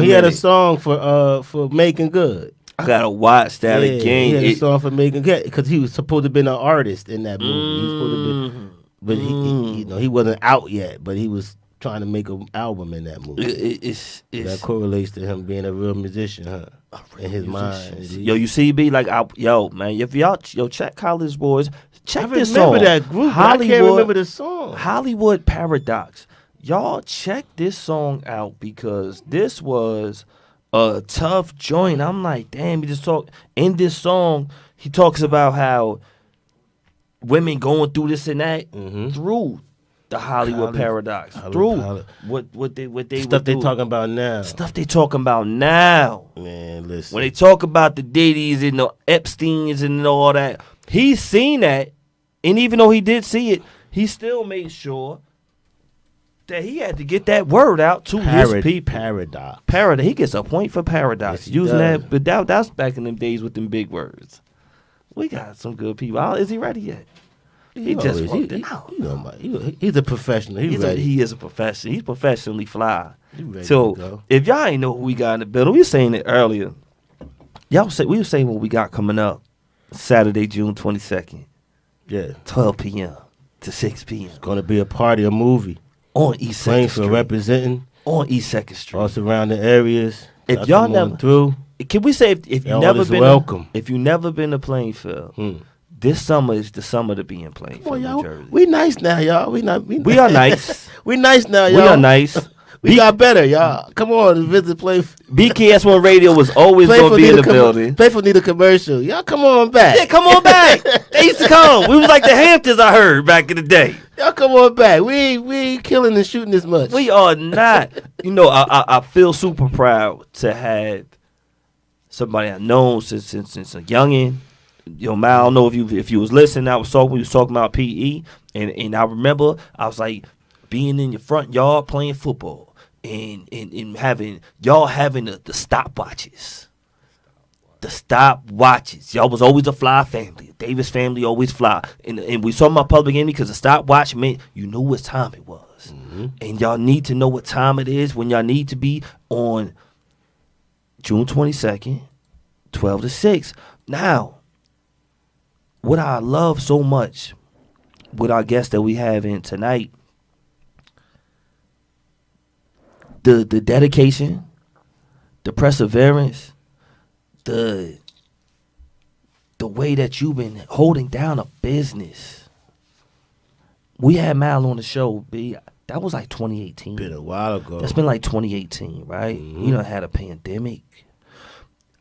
he had a song for Making Good. I gotta watch that again. He had a song for Making Good because he was supposed to have been an artist in that movie. He was supposed to be, but he wasn't out yet. But he was trying to make an album in that movie. That correlates to him being a real musician, huh? In his mind. Yo, you see, B, like, man, if y'all, check College Boys, check this song. I remember that group, I can't remember the song. Hollywood Paradox. Y'all check this song out because this was a tough joint. I'm like, damn, he just talk. In this song, he talks about how women going through this and that through the Hollywood Paradox, through what they stuff they talking about now. Stuff they talking about now. Man, listen. When they talk about the Diddy's and the Epsteins and all that, he's seen that, and even though he did see it, he still made sure that he had to get that word out to his people. Paradox. He gets a point for Paradox. Yes, using that, but that's back in them days with them big words. We got some good people. Is he ready yet? He just walked it out. He's a professional. He is a professional. He's professionally fly. So if y'all ain't know who we got in the building, we were saying it earlier. We were saying what we got coming up Saturday, June 22nd. Yeah. 12 p.m. to 6 p.m. It's going to be a party, a movie. On East 2nd Street. Representing. On East 2nd Street. All surrounding areas. If y'all never through. Can we say if you've never been welcome. If you've never been to Plainfield, this summer is the summer to be in Plainfield, New Jersey. We nice now, y'all. We are nice. We nice now, y'all. We are nice. We got better, y'all. Come on, visit Plainfield. BKS1 Radio was always going to be in the building. Plainfield need a commercial. Y'all come on back. Yeah, come on back. They used to come. We was like the Hamptons, I heard, back in the day. Y'all come on back. We ain't killing and shooting as much. We are not. I feel super proud to have somebody I've known since a youngin'. Mal, I don't know if you was listening. We was talking about PE, and I remember I was like being in your front yard playing football, and having the stopwatches. The stopwatches. Y'all was always a fly family. Davis family always fly, and we saw my public enemy because the stopwatch meant you knew what time it was, and y'all need to know what time it is when y'all need to be on June 22nd, 12 to 6. Now, what I love so much with our guest that we have in tonight, the dedication, the perseverance, the way that you've been holding down a business. We had Mal on the show, B. That was like 2018. Been a while ago. That's been like 2018, right? You done had a pandemic.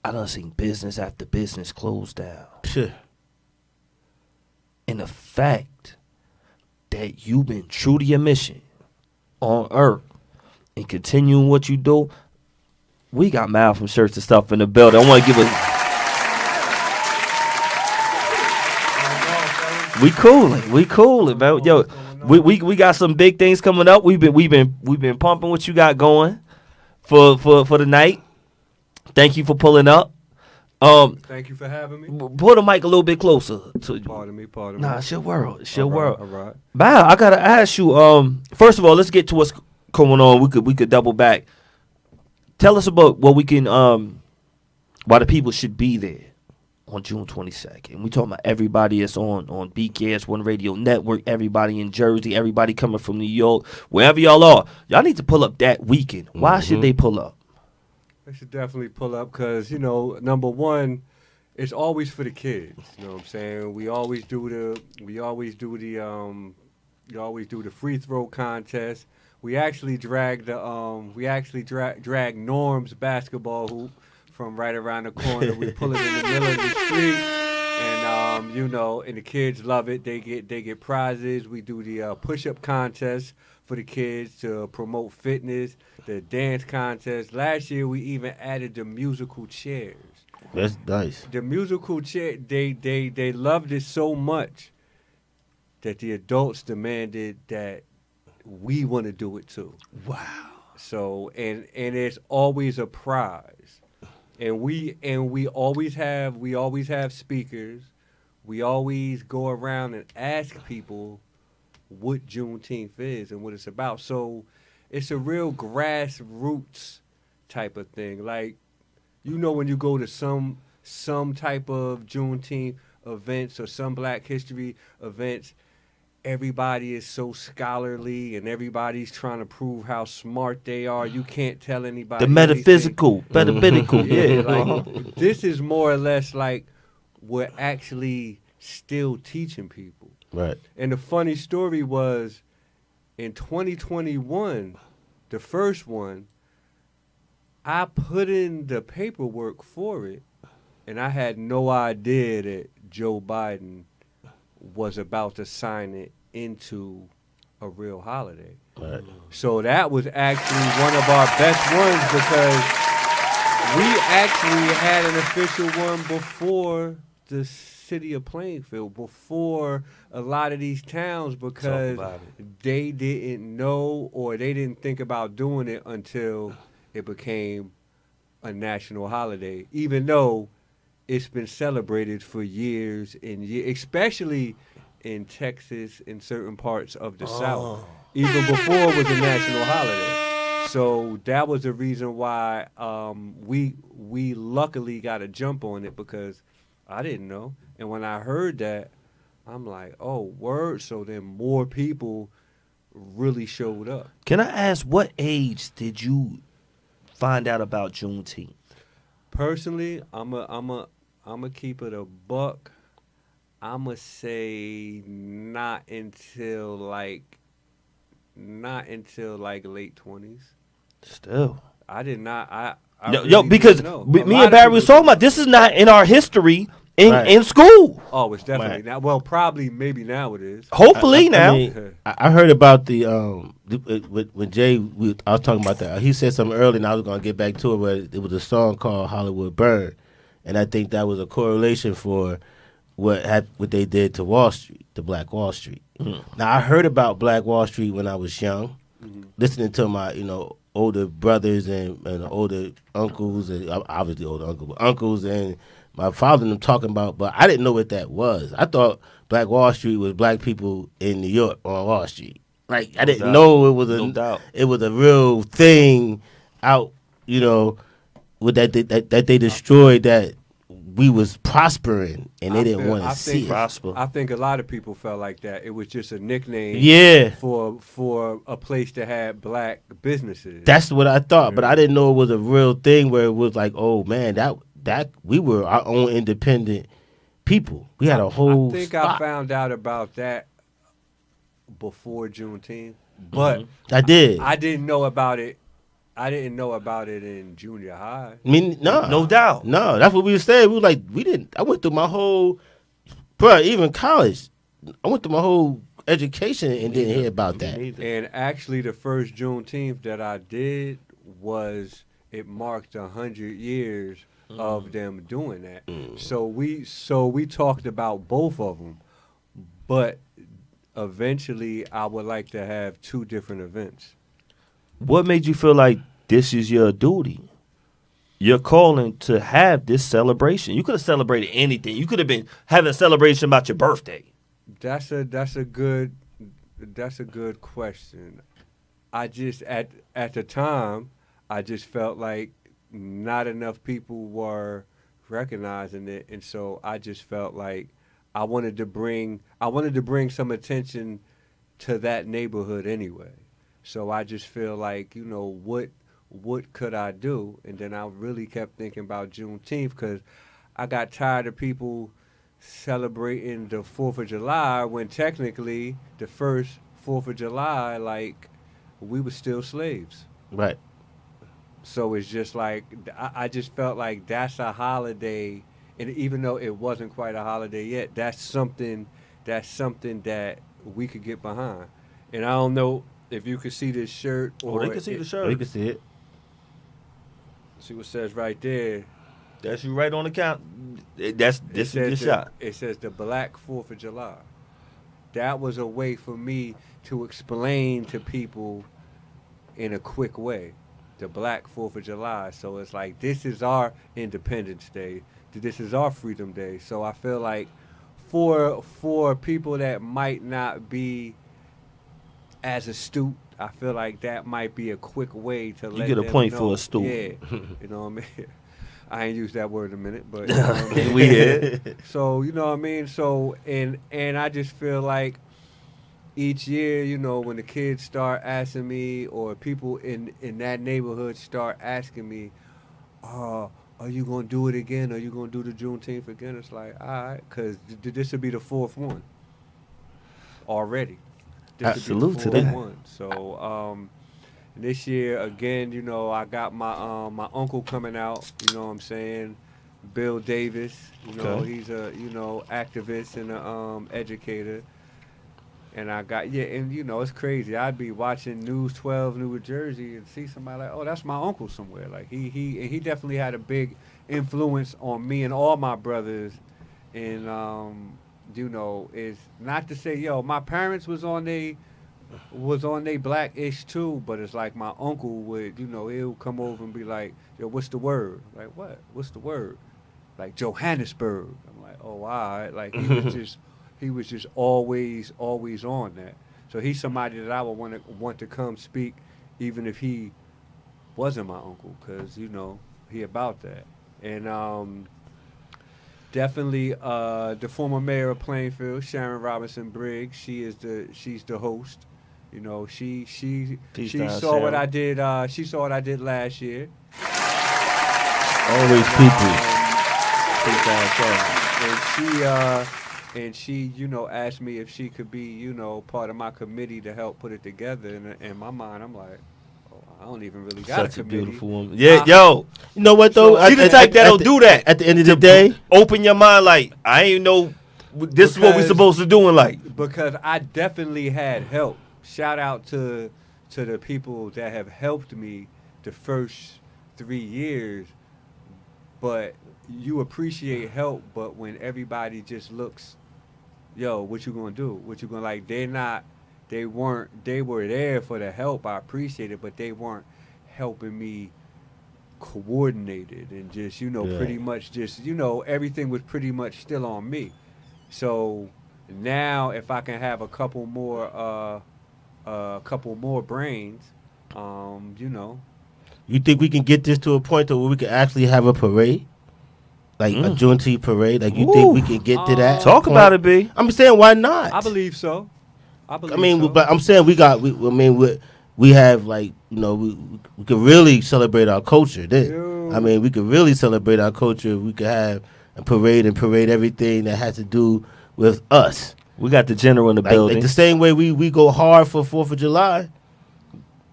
I done seen business after business close down. And the fact that you've been true to your mission on earth and continuing what you do, we got Mal from Shirts and Stuff in the building. I want to give We coolin', man. Yo, we got some big things coming up. We've been pumping what you got going for the night. Thank you for pulling up. Thank you for having me. Put the mic a little bit closer to you. Pardon me. Nah, it's your world. All right. Mal, I gotta ask you. First of all, let's get to what's going on. We could double back. Tell us about what we can. Why the people should be there on June 22nd. We talking about everybody that's on BKS1 Radio Network. Everybody in Jersey. Everybody coming from New York. Wherever y'all are, y'all need to pull up that weekend. Why should they pull up? They should definitely pull up because, number one, it's always for the kids. You know what I'm saying? We always do the free throw contest. We actually drag drag Norm's basketball hoop from right around the corner. We pull it in the middle of the street, and and the kids love it. They get prizes. We do the push-up contest for the kids to promote fitness. The dance contest. Last year we even added the musical chairs. That's nice. The musical chair. They loved it so much that the adults demanded that we want to do it too. Wow. So and it's always a prize, and we always have speakers. We always go around and ask people what Juneteenth is and what it's about. So it's a real grassroots type of thing. Like, when you go to some type of Juneteenth events or some Black History events, everybody is so scholarly and everybody's trying to prove how smart they are. You can't tell anybody. The metaphysical. Yeah, like, this is more or less like we're actually still teaching people. Right. And the funny story was in 2021, the first one, I put in the paperwork for it, and I had no idea that Joe Biden was about to sign it into a real holiday. Right. So that was actually one of our best ones because we actually had an official one before the city of Plainfield, before a lot of these towns, because they didn't know or they didn't think about doing it until it became a national holiday, even though it's been celebrated for years and years, especially in Texas, in certain parts of the South, even before it was a national holiday. So that was the reason why we luckily got a jump on it, because I didn't know. And when I heard that, I'm like, oh, word. So then more people really showed up. Can I ask, what age did you find out about Juneteenth? Personally, I'm a keep it a buck. I'ma say not until like late 20s. Still, I did not. I yo, because me and Barry was talking about this is not in our history in school. Oh, it's definitely not. Well, probably maybe now it is. Hopefully now. I heard about the when Jay. I was talking about that. He said something earlier, and I was gonna get back to it. But it was a song called "Hollywood Burn," and I think that was a correlation for what they did to Wall Street, to Black Wall Street. Mm-hmm. Now I heard about Black Wall Street when I was young, listening to my older brothers and older uncles, and obviously older uncles and my father and them talking about, but I didn't know what that was. I thought Black Wall Street was black people in New York on Wall Street. Like I didn't know it was a real thing out, with that they destroyed, that we was prospering and they didn't want to see it. I think a lot of people felt like that. It was just a nickname for a place that had black businesses. That's what I thought, but I didn't know it was a real thing where it was like, oh man, that we were our own independent people. We had a whole I think spot. I found out about that before Juneteenth, but I did. I didn't know about it. I didn't know about it in junior high. I mean, no doubt. No, that's what we were saying. We were like, I went through my whole, even college. I went through my whole education and didn't hear about that. And actually, the first Juneteenth that I did it marked 100 years of them doing that. So we talked about both of them, but eventually I would like to have two different events. What made you feel like this is your duty, your calling to have this celebration? You could have celebrated anything. You could have been having a celebration about your birthday. That's a good question. I just at the time I just felt like not enough people were recognizing it, and so I just felt like I wanted to bring some attention to that neighborhood anyway. So I just feel like, what could I do? And then I really kept thinking about Juneteenth, because I got tired of people celebrating the 4th of July when technically the first 4th of July, like, we were still slaves. Right. So it's just like I just felt like that's a holiday, and even though it wasn't quite a holiday yet, that's something that we could get behind. And I don't know if you could see this shirt Oh, or they can see the Oh, shirt. you can see it. see what it says right there. That's you right on the count. This is your shot. It says the Black 4th of July. That was a way for me to explain to people in a quick way the Black 4th of July. So it's like, this is our Independence Day. This is our Freedom Day. So I feel like for people that might not be as astute, I feel like that might be a quick way to let get a them point know. for astute. Yeah, you know what I mean? I ain't used that word in a minute, but you know what I mean? We here. So, you know what I mean? So, and I just feel like each year, you know, when the kids start asking me, or people in that neighborhood start asking me, are you going to do it again? Are you going to do the Juneteenth again? It's like, all right, because this would be the fourth one already. This would be Salute the to fourth that. one. So, this year, again, you know, I got my my uncle coming out, you know what I'm saying? Bill Davis, you know, Okay. he's a, you know, activist and a educator. And I got, yeah, and you know, it's crazy. I'd be watching News 12 New Jersey and see somebody like, oh, that's my uncle somewhere. Like he definitely had a big influence on me and all my brothers. And you know, is not to say, yo, my parents was on they black-ish too, but it's like my uncle would, you know, he'll come over and be like, yo, what's the word? Like, what? What's the word? Like Johannesburg. I'm like, oh, all right. Like he was just always on that. So he's somebody that I would want to come speak, even if he wasn't my uncle, because you know he about that. And definitely the former mayor of Plainfield, Sharon Robinson Briggs. She's the host. You know, she Peace she down, saw what Sharon. I did. She saw what I did last year. Always people. Peace down, Sharon. And she, you know, asked me if she could be, you know, part of my committee to help put it together. And in my mind, I'm like, oh, I don't even really got Such a a committee. beautiful woman. Yeah, yo, You know what though? So- she the type that'll do that. At the end of the day, Open your mind, like I ain't know this is what we Because- supposed to do in life. Because I definitely had help. Shout out to the people that have helped me the first 3 years. But you appreciate help, but when everybody just looks, yo, what you gonna do? What you gonna like? They were there for the help. I appreciate it, but they weren't helping me coordinated and just, you know, Yeah. pretty much just, you know, everything was pretty much still on me. So now if I can have a couple more brains, you know, you think we can get this to a point where we can actually have a parade, like a Juneteenth parade? Like you think we can get to that? Talk point? about it, B. I'm saying why not? I believe so. I mean, so. but I'm saying we have like, you know, we could really celebrate our culture. Then Yo. I mean, we could really celebrate our culture. We could have a parade and parade everything that has to do with us. We got the general in the Like building. the same way we go hard for 4th of July.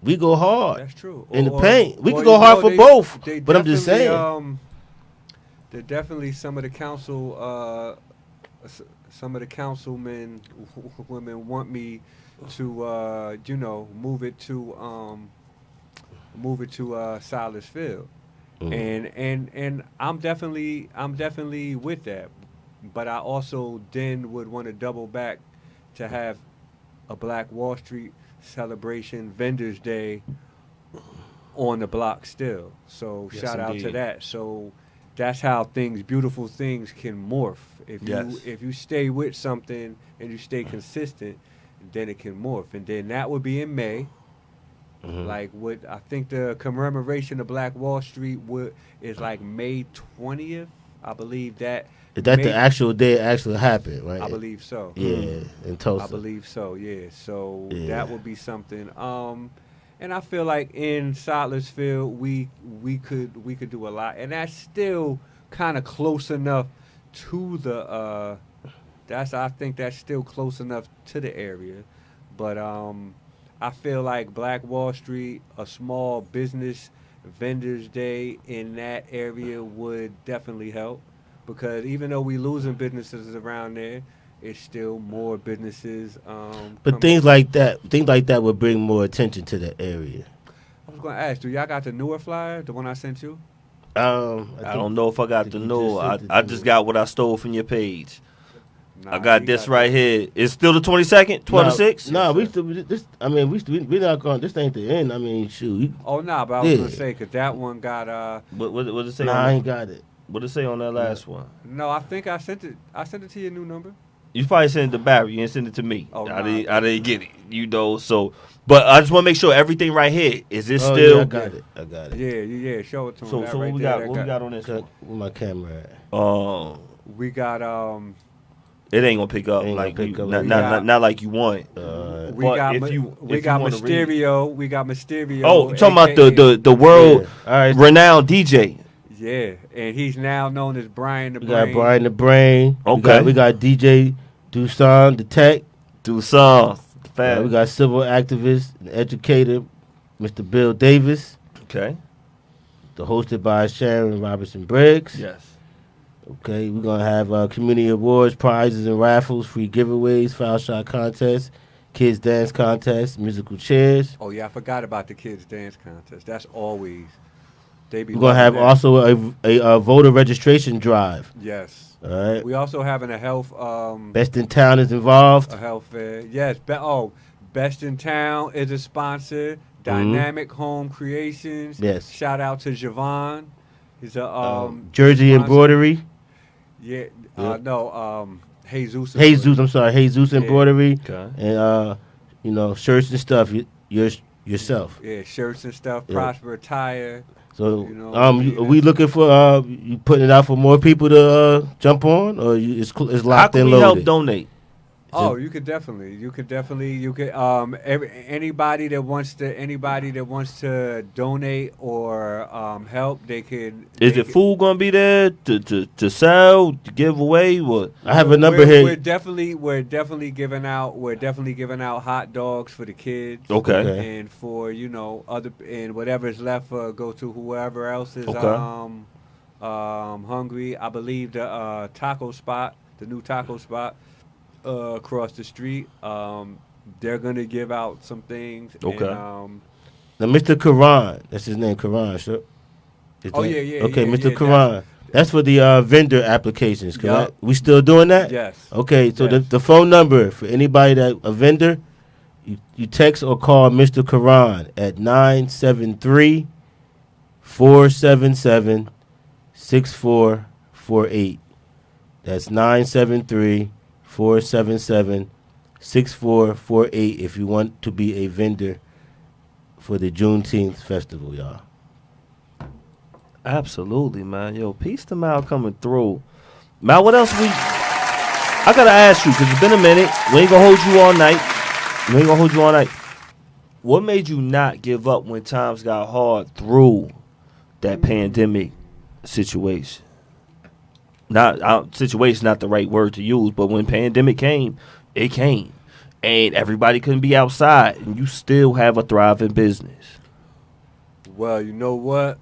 We go hard. That's true. In the paint. We or, could go you hard know, for they- both. they But I'm just definitely, saying. There definitely some of the councilmen, women want me to, you know, move it to Silas Field, and I'm definitely with that, but I also then would want to double back to have a Black Wall Street celebration, Vendors Day on the block still. So Yes, shout out to indeed. that. So that's how beautiful things can morph. If you stay with something and you stay consistent, then it can morph. And then that would be in May. Like what I think the commemoration of Black Wall Street is like May 20th. I believe that. Is that May- the actual day it actually happened, right? I believe so. Yeah, in Tulsa. I believe so, yeah. So Yeah. that would be something. And I feel like in Silersfield we could do a lot, and that's still kind of close enough to the. I think that's still close enough to the area, but I feel like Black Wall Street, a small business Vendors Day in that area would definitely help because even though we losing businesses around there, it's still more businesses. But things like that would bring more attention to the area. I was going to ask, do y'all got the newer flyer, the one I sent you? I don't know if I got the new. I just got what I stole from your page. Nah, I got this right here. It's still the 22nd, 12 to 6? No, we still. This, I mean, we're not going. This ain't the end. I mean, shoot. Oh, nah, but I was going to say, because that one got. What did it say? Nah, I ain't got it. What did it say on that last one? No, I think I sent it. I sent it to your new number. You probably sent it to Barry. You didn't send it to me. Oh, I didn't get it. You know, so. But I just want to make sure everything right here, is it still. Yeah, I got it. Yeah, show it to him. So That what right we there, got? What we got on this one? Where my camera at? We got It ain't gonna pick up not like you want. we got Mysterio. We got Mysterio. Oh, you talking about the world renowned DJ. Yeah, and he's now known as Brian the We Brain. got Brian the Brain. Okay. We got DJ Dusan the Tech. Dusan. We got civil activist and educator, Mr. Bill Davis. Okay. Hosted by Sharon Robertson Briggs. Yes. Okay, we're going to have community awards, prizes and raffles, free giveaways, foul shot contests, kids dance contest, musical chairs. Oh, yeah, I forgot about the kids dance contest. That's always. We're going to have also a voter registration drive. Yes. All right. We also having a health. Best in Town is involved. A health fair. Yes. Best in Town is a sponsor. Dynamic Home Creations. Yes. Shout out to Javon. He's a Jersey sponsor. Embroidery. Yeah. No. Jesus. I'm sorry. Jesus Embroidery. Okay. And shirts and stuff. Yourself. Yeah, shirts and stuff. Yeah. Prosper Attire. So, are we looking for you putting it out for more people to jump on, or it's locked and loaded? How can we help donate? Oh, you could definitely. Anybody that wants to donate or help, they could. Is it food gonna be there to sell, to give away? What? I have a number here. We're definitely giving out hot dogs for the kids. Okay. And for other and whatever's left go to whoever else is hungry. I believe the taco spot, the new taco spot. Across the street, they're gonna give out some things. Okay. And, now, Mr. Karan, that's his name, Karan. Sure. Yeah. Okay, yeah, Mr. yeah, Karan. That's for the vendor applications, correct? We still doing that? Yes. Okay, so Yes. the phone number for anybody that a vendor, you text or call Mr. Karan at 973-477-6448. That's 973-477-6448 if you want to be a vendor for the Juneteenth festival, y'all. Absolutely, man. Yo, peace to Mal coming through. Mal, what else I gotta ask you, because it's been a minute. We ain't gonna hold you all night. What made you not give up when times got hard through that pandemic situation? Situation not the right word to use, but when pandemic came, it came. And everybody couldn't be outside, and you still have a thriving business. Well, you know what?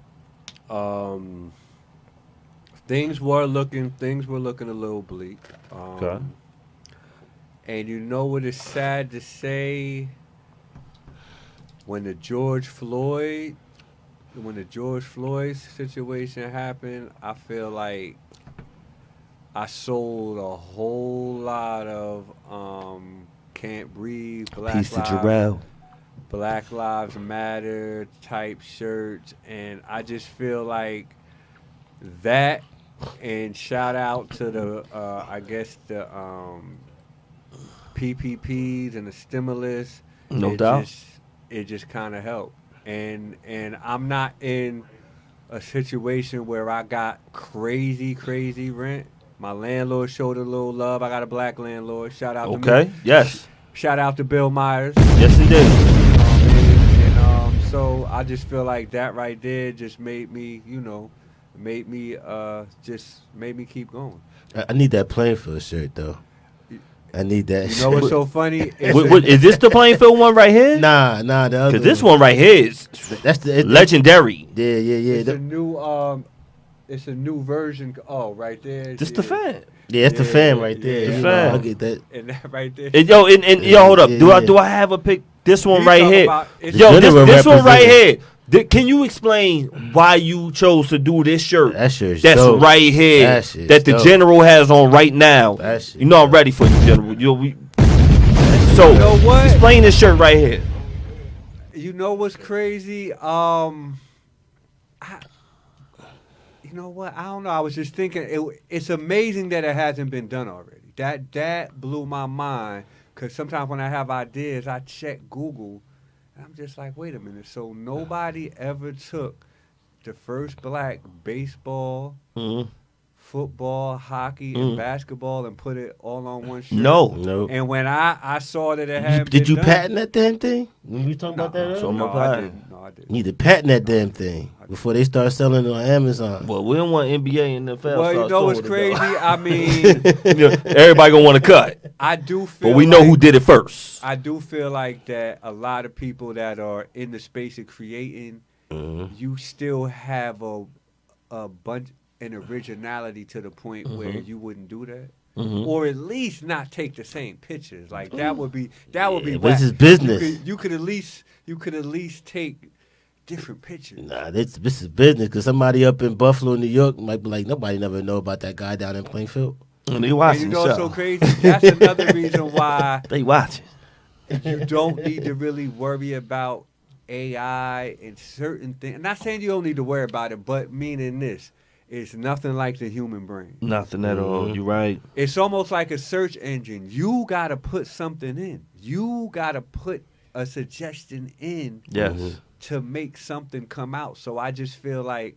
Things were looking a little bleak. Okay. And you know what is sad to say? When the George Floyd situation happened, I feel like I sold a whole lot of Can't Breathe, Black Lives Matter type shirts, and I just feel like that. And shout out to the the PPPs and the stimulus. No doubt. It just kind of helped, and I'm not in a situation where I got crazy rent. My landlord showed a little love. I got a black landlord. Shout out to me. Okay. Yes. Shout out to Bill Myers. Yes, he did. And so I just feel like that right there just made me keep going. I need that Plainfield shirt though. I need that. You know what's so funny? Is this the Plainfield one right here? Nah, the other. Because this one right here is legendary. Yeah. It's a new it's a new version. Oh, right there. This the fan. Yeah, it's the fan right there. The fan. I get that. And that right there. Yo, hold up. Do I have a pic? This one right here. Yo, this one right here. Can you explain why you chose to do this shirt? That shirt's that's dope. right here. That the dope. General has on right now. You know I'm ready for you, General. So you know what? Explain this shirt right here. You know what's crazy? You know what? I don't know. I was just thinking it's amazing that it hasn't been done already. That blew my mind because sometimes when I have ideas, I check Google. I'm just like, wait a minute. So nobody ever took the first black baseball, football, hockey, and basketball and put it all on one shirt? No. And when I saw that it had Did you done, patent that damn thing? When you talking about that? So No, I didn't. You need to patent that damn thing before they start selling it on Amazon. Well, we don't want NBA and NFL. Well, you know what's crazy? I mean, everybody gonna want to cut. I do feel But we know who did it first. I do feel like that a lot of people that are in the space of creating, you still have a bunch an originality to the point where you wouldn't do that. Or at least not take the same pictures. Like that would be This is business. You could at least take different pictures. Nah, this is business because somebody up in Buffalo, New York might be like, nobody never know about that guy down in Plainfield. And they watching. And you know what's so crazy? That's another reason why they watching. You don't need to really worry about AI and certain things. I'm not saying you don't need to worry about it, but meaning this. It's nothing like the human brain. Nothing at all. You're right. It's almost like a search engine. You got to put something in. You got to put a suggestion in to make something come out. So I just feel like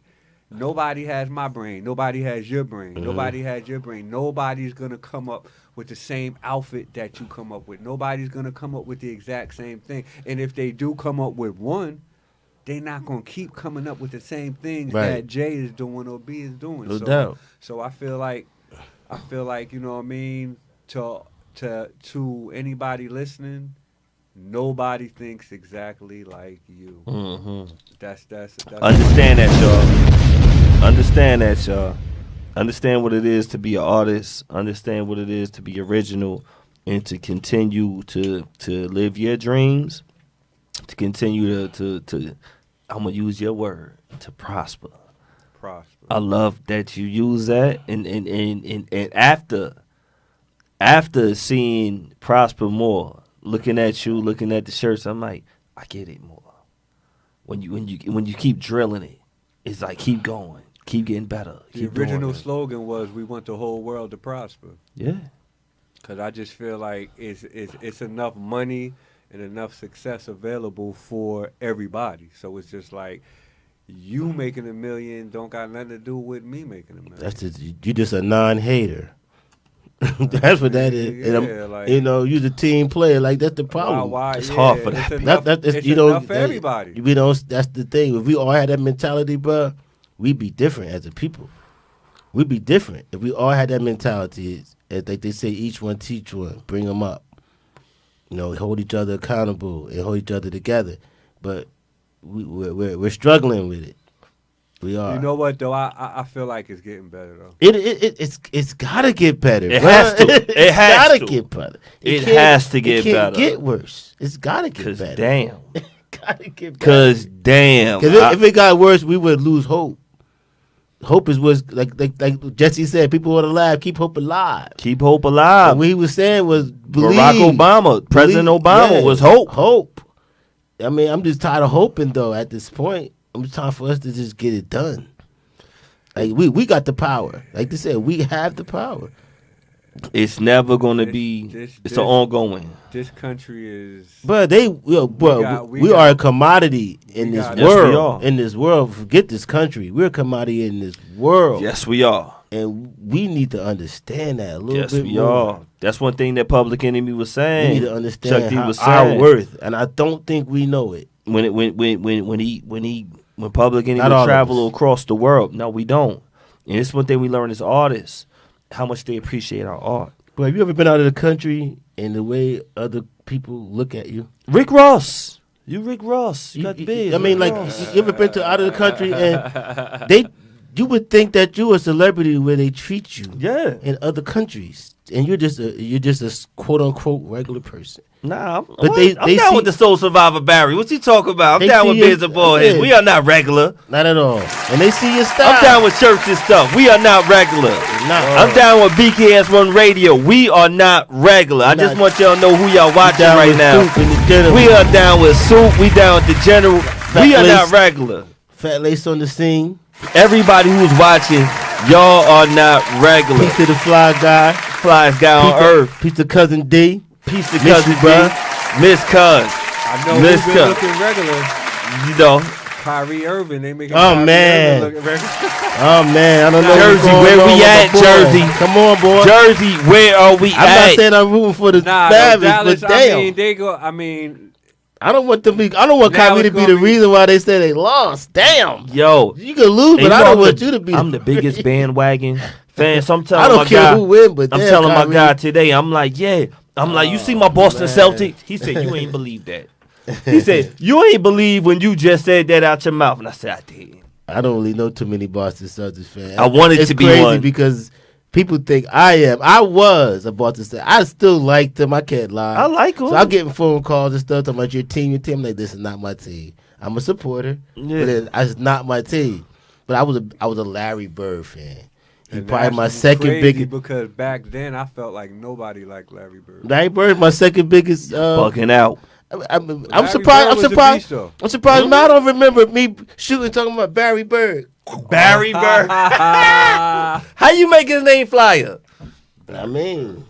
nobody has my brain. Nobody has your brain. Nobody has your brain. Nobody's going to come up with the same outfit that you come up with. Nobody's going to come up with the exact same thing. And if they do come up with one, they're not going to keep coming up with the same things that Jay is doing or B is doing. No doubt. So I feel like, you know what I mean, to anybody listening, nobody thinks exactly like you. That's Understand that, y'all. Understand that, y'all. Understand what it is to be an artist. Understand what it is to be original and to continue to live your dreams. To continue to I'm gonna use your word, to prosper. I love that you use that, and after seeing prosper more, looking at you, looking at the shirts, I'm like, I get it more. When you keep drilling it, it's like keep going, keep getting better. The original slogan was, "We want the whole world to prosper." Yeah, because I just feel like it's enough money and enough success available for everybody. So it's just like you making $1 million don't got nothing to do with me making $1 million. That's just you just a non-hater. That's what that is. Yeah, like, you're the team player. Like that's the problem. It's hard for that. It's enough for everybody. That's the thing. If we all had that mentality, bro, we'd be different as a people. We'd be different if we all had that mentality. As like they say, each one teach one, bring them up. Hold each other accountable and hold each other together. But we're struggling with it. We are. You know what though? I feel like it's getting better though. It's gotta get better. It has to. It has gotta to get better. It has to get better. It can't get worse. It's gotta get better. Damn. Gotta get better. Cause damn. Because if it got worse, we would lose hope. Hope is what's like Jesse said. People want to laugh. Keep hope alive. Keep hope alive. And what he was saying was believe. Barack Obama, President Obama was hope. Hope. I mean, I'm just tired of hoping though. At this point, I'm just tired for us to just get it done. Like we got the power. Like they said, we have the power. It's never gonna be. It's an ongoing. This country is. But we are a commodity in this world. In this world, forget this country. We're a commodity in this world. Yes, we are. And we need to understand that a little bit more. Yes, we are. That's one thing that Public Enemy was saying. We need to understand our worth, and I don't think we know it. When Public Enemy travel across the world, no, we don't. And it's one thing we learn as artists, how much they appreciate our art. But have you ever been out of the country and the way other people look at you? Rick Ross. You Rick Ross. You got the beard. I mean, Rick like, Ross. you ever been to out of the country and you would think that you're a celebrity where they treat you Yeah. in other countries, and you're just a quote unquote regular person. Nah, But I'm they down see- with the Soul Survivor Barry. What you talking about? I'm They down see with you- Beards N Baldheads. yeah. We are not regular. Not at all. And they see your style. I'm down with church and stuff. We are not regular. Not. I'm down with BKS1 Radio. We are not regular. I just Not- want y'all to know who y'all watching Down right with now. Soup and the General. We are down with Soup. We down with the General. We are Lace. not regular. Fat Lace on the scene. Everybody who's watching, y'all are not regular. Peace to the fly guy. Flyest guy on earth. Peace to Cousin D. Peace to Miss Cousin you, D. bruh. Miss Cuz. I know Miss who's been Cup. looking regular. You know. Kyrie Irving. They making Oh, Kyrie man. Irving look regular. Oh man, I don't know. Jersey, what's going where on we with at, my boy. Jersey? Come on, boy. Jersey, where are we I'm not at? saying I'm rooting for the Nah, Mavericks, Dallas. but I damn, mean, they go. I mean, I don't want them. I don't want Now Kyrie to it's be gonna the be- reason why they say they lost. Damn, Yo, you can lose, but and I know don't I'm want the- you to be. I'm the biggest bandwagon fan. So I'm telling I don't my care guy, who win, but I'm damn, telling my Kyrie. guy today, I'm like, yeah. I'm like, you see my Boston man. Celtics? He said, you ain't believe that. He said, you ain't believe when you just said that out your mouth. And I said, I did. I don't really know too many Boston Celtics fans. I wanted it's to be crazy one. because people think I am. I was a Boston Celtics. I still like them. I can't lie. I like 'em. So I'm getting phone calls and stuff talking about your team. Your team. I'm like, this is not my team. I'm a supporter, Yeah. but it's not my team. But I was a Larry Bird fan. He and probably that's my second crazy biggest. because back then I felt like nobody liked Larry Bird. Larry Bird, my second biggest. Bugging out. I'm Larry surprised. Bird I'm was a surprised. beast, though. I'm surprised. Man, I don't remember me shooting talking about Barry Bird. Barry Bird. How you make his name flyer? I mean,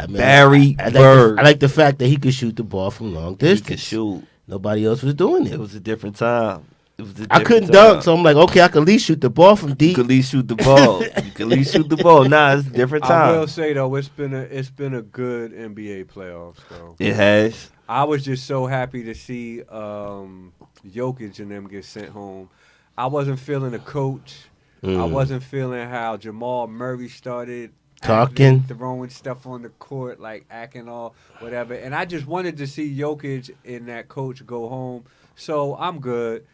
Barry I like Bird. I like the fact that he could shoot the ball from long He distance. could shoot. Nobody else was doing It it. was a different time. It was a I different couldn't time. dunk, so I'm like, okay, I could at least shoot the ball from You deep. could at least shoot the ball. You could at least shoot the ball. Nah, it's a different I will time. say though, it's been a good NBA playoffs though. It has. I was just so happy to see Jokic and them get sent home. I wasn't feeling the coach. I wasn't feeling how Jamal Murray started Talking. acting, throwing stuff on the court, like acting all whatever. And I just wanted to see Jokic and that coach go home. So I'm good.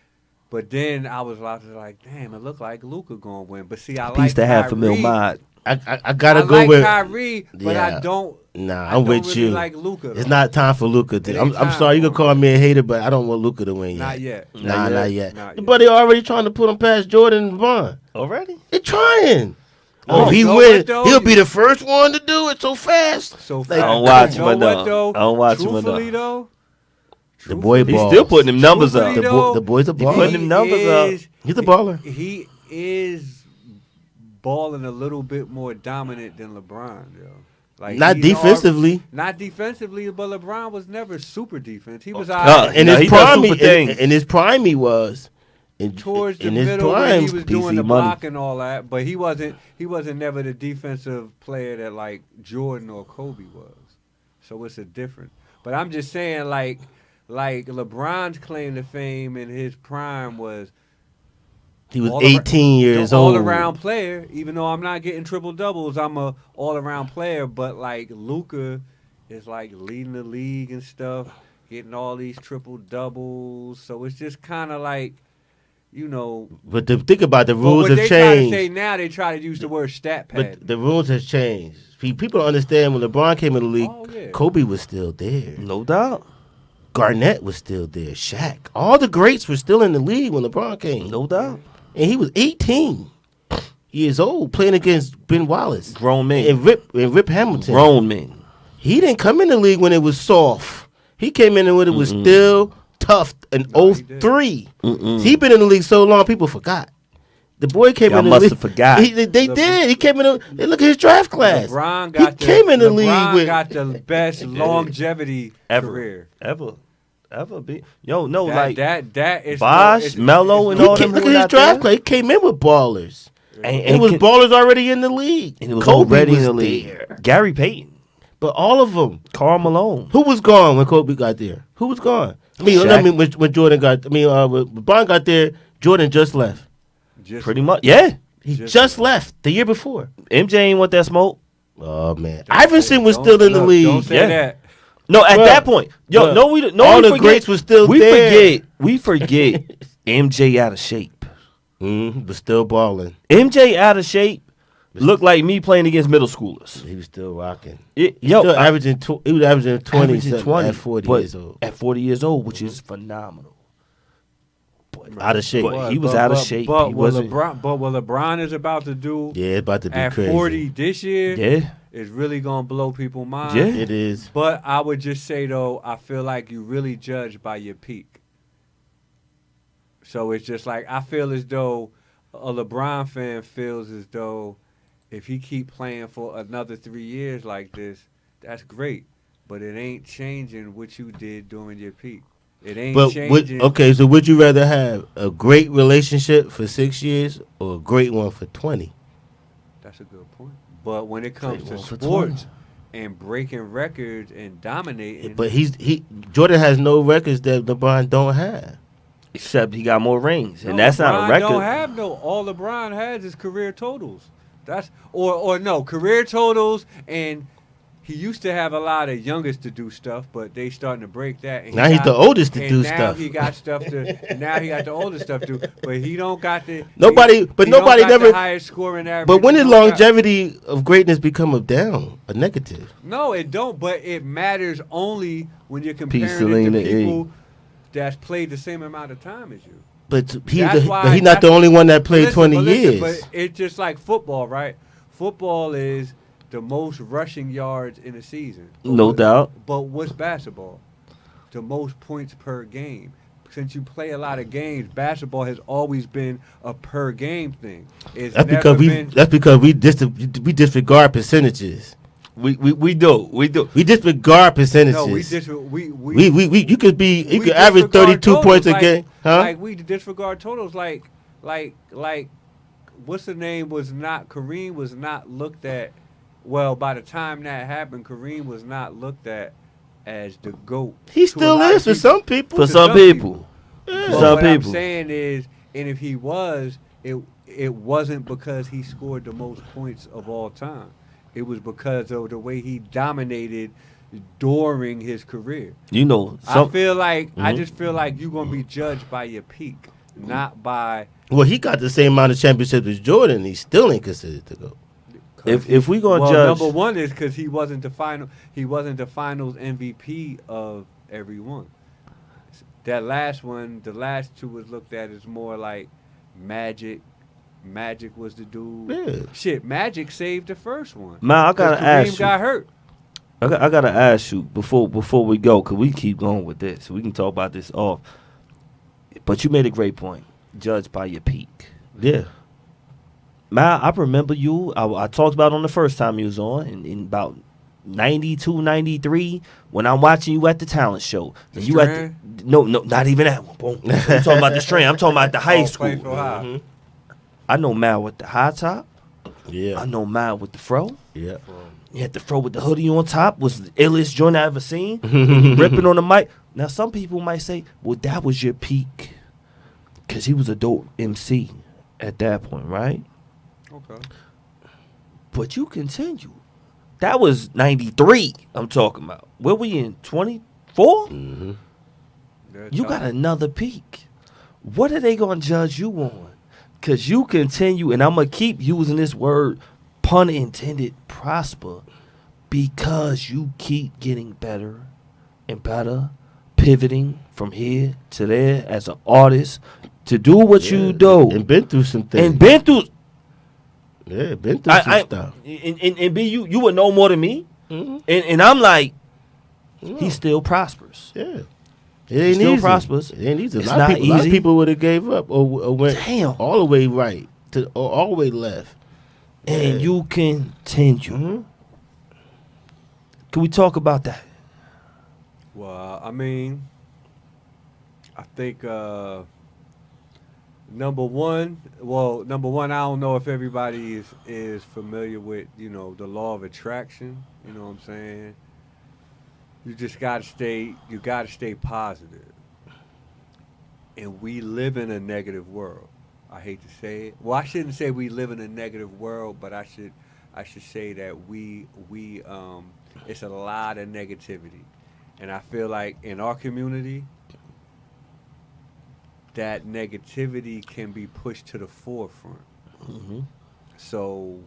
But then I was like, damn, it looked like Luka gonna win. But see, I Piece like to half a mil Kyrie. mod. I gotta I go like with. Kyrie, but Yeah. I don't. Nah, I I'm don't with really you. like Luka. It's not time for Luca. It I'm ain't time sorry, you for can call me a hater, but I don't want Luca to win yet. Not yet. Nah, not yet. Not yet. But they already trying to put him past Jordan and LeBron. Already? They're trying. Oh, if he you know wins, what, though? he'll be the first one to do it so fast. So Like, I don't fast. watch You him know enough. what, though? I don't watch him Truthfully, enough. though, The boy He's balls. still putting them numbers up. Truthfully, The boy's a He putting baller. them numbers up. He's a baller. He is balling a little bit more dominant than LeBron, yo. Like Not he's defensively. Not defensively, but LeBron was never super defense. He was In No, his he does prime, super things. in his prime, he was. towards the in his middle where prime, he was doing PC the money. block and all that, but he wasn't never the defensive player that like Jordan or Kobe was. So it's a difference. But I'm just saying like LeBron's claim to fame in his prime was he was all 18 years the old. all-around player. Even though I'm not getting triple doubles, I'm a all-around player. But like Luka is like leading the league and stuff, getting all these triple doubles. So it's just kind of like, you know. But think about the But rules what have they try to say changed. now, they try to use the word stat pad. But the rules has changed. People don't understand when LeBron came in the league. Oh, yeah. Kobe was still there. No doubt. Garnett was still there. Shaq. All the greats were still in the league when LeBron came. No doubt. And he was 18 years old playing against Ben Wallace Grown men. and Rip Hamilton. Grown men. He didn't come in the league when it was soft. He came in when it was still tough in No, he did. 03. He been in the league so long, people forgot. The boy came Y'all in the must league. have forgot. They did. He came in. Look at his draft class. LeBron he got came in the league LeBron with. got the best longevity career. Ever be. Yo, no, That is Bosh, Melo, and He all came, them look who at his out draft there. class. He came in with ballers. And It was ballers already in the league. And it was Kobe already was in the league. there. Gary Payton. But all of them. Karl Malone. Who was gone when Kobe got there? Who was gone? Shaq. When Jordan got. When LeBron got there, Jordan just left. Just Pretty much. Yeah. He Just just left the year before. MJ ain't want that smoke. Oh man, Iverson was still in the Don't league. say Yeah. that. No, at Bruh, that point, yo, bruh, no, we no, all we the forget, greats were still we there. We forget MJ out of shape. But still balling. MJ out of shape looked like me playing against middle schoolers. He was still rocking. He Still averaging. He was averaging 20, averaging 20 at 40 but years old. At 40 years old, which is phenomenal. But, Out of shape. but he was out of shape. But He what wasn't. LeBron is about to do Yeah, it's about to be at crazy. 40 this year Yeah, is really gonna blow people's minds. Yeah. It is. But I would just say though, I feel like you really judge by your peak. So it's just like I feel as though a LeBron fan feels as though if he keep playing for another 3 years like this, that's great. But it ain't changing what you did during your peak. It ain't But changing. okay, so would you rather have a great relationship for 6 years or a great one for 20? That's a good point. But when it comes Great to one for sports and breaking records and dominating, But Jordan has no records that LeBron don't have. except he got more rings, and no, that's LeBron not a record. Don't have no. All LeBron has is career totals. That's or no career totals, and he used to have a lot of youngest to do stuff, but they starting to break that. And Now he's the oldest to do now stuff. he got stuff to. And now he got the oldest stuff to do, but he don't got the Nobody- he but don't nobody got never- the highest scoring average. But when He did don't got- longevity of greatness become a negative? No, it don't. But it matters only when you're comparing it Selena to E. people that's played the same amount of time as you. But That's he's why- not the that's- only one that played Listen, 20 but listen, years. But it's just like football, right? Football is the most rushing yards in a season. No doubt. But what's basketball? The most points per game. Since you play a lot of games, basketball has always been a per game thing. It's That's never because been, we disregard percentages. We do. We disregard percentages. no, You could we average disregard 32 totals, points a like- game, huh? Like we disregard totals, like what's the name was not Kareem was not looked at. Well, by the time that happened, Kareem was not looked at as the GOAT. He to a still lot of is for people. some people. For To some some people. For But some what I'm people. saying is, and if he was, it wasn't because he scored the most points of all time. It was because of the way he dominated during his career. You know, I just feel like you're gonna be judged by your peak, not by. Well, he got the same amount of championships as Jordan. He still ain't considered to go. if we gonna Well, judge, number one is because he wasn't the final. He wasn't the finals MVP of every one. That last one, the last two was looked at as more like Magic. Magic was the dude. Yeah. Shit, Magic saved the first one. man, I gotta 'Cause ask Kareem you. got hurt. I gotta ask you before we go, cause we keep going with this. We can talk about this off. But you made a great point. Judge by your peak. Yeah. Man, I remember you. I talked about it on the first time you was on in about 92, 93, when I'm watching you at the talent show. The And you at Strand? no, not even that one. Boom. I'm talking about the Strand. I'm talking about the high school. Plainfield High. I know Mal with the high top. Yeah. I know Mal with the fro. Yeah. You had the fro with the hoodie on top. Was the illest joint I ever seen. Ripping on the mic. Now, some people might say, well, that was your peak. Because he was a dope MC at that point, right? Okay. But you continue. That was 93 I'm talking about. Where we in, 24? Mm-hmm. You got another peak. What are they going to judge you on? Because you continue, and I'm going to keep using this word, pun intended, prosper, because you keep getting better and better, pivoting from here to there as an artist to do what you do. And been through some things. And been through... Yeah, been through some stuff. And B, you would know more than me. Mhm. And I'm like, he still prospers. Yeah. It ain't Still easy. prosperous. It ain't easy. It's A lot not of easy. people would have gave up or went Damn. all the way right or all the way left. And you continue. Mhm. Can we talk about that? Well, I mean, I think number one, I don't know if everybody is familiar with, the law of attraction. You know what I'm saying? You just gotta stay positive. And we live in a negative world. I hate to say it. Well, I shouldn't say we live in a negative world, but I I should say that we it's a lot of negativity, and I feel like in our community, that negativity can be pushed to the forefront. Mm-hmm. So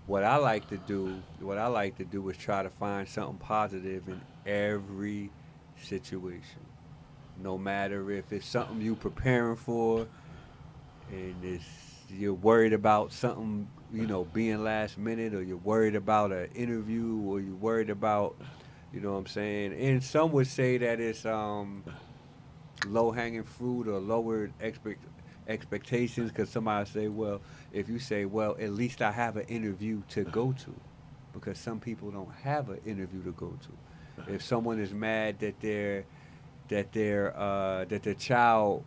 what I like to do is try to find something positive in every situation. No matter if it's something you preparing for and you're worried about something, being last minute, or you're worried about an interview, or you're worried about, you know what I'm saying? And some would say that it's low-hanging fruit or lowered expectations, because somebody say, well, if you say, well, at least I have an interview to go to, because some people don't have an interview to go to. If someone is mad that their child,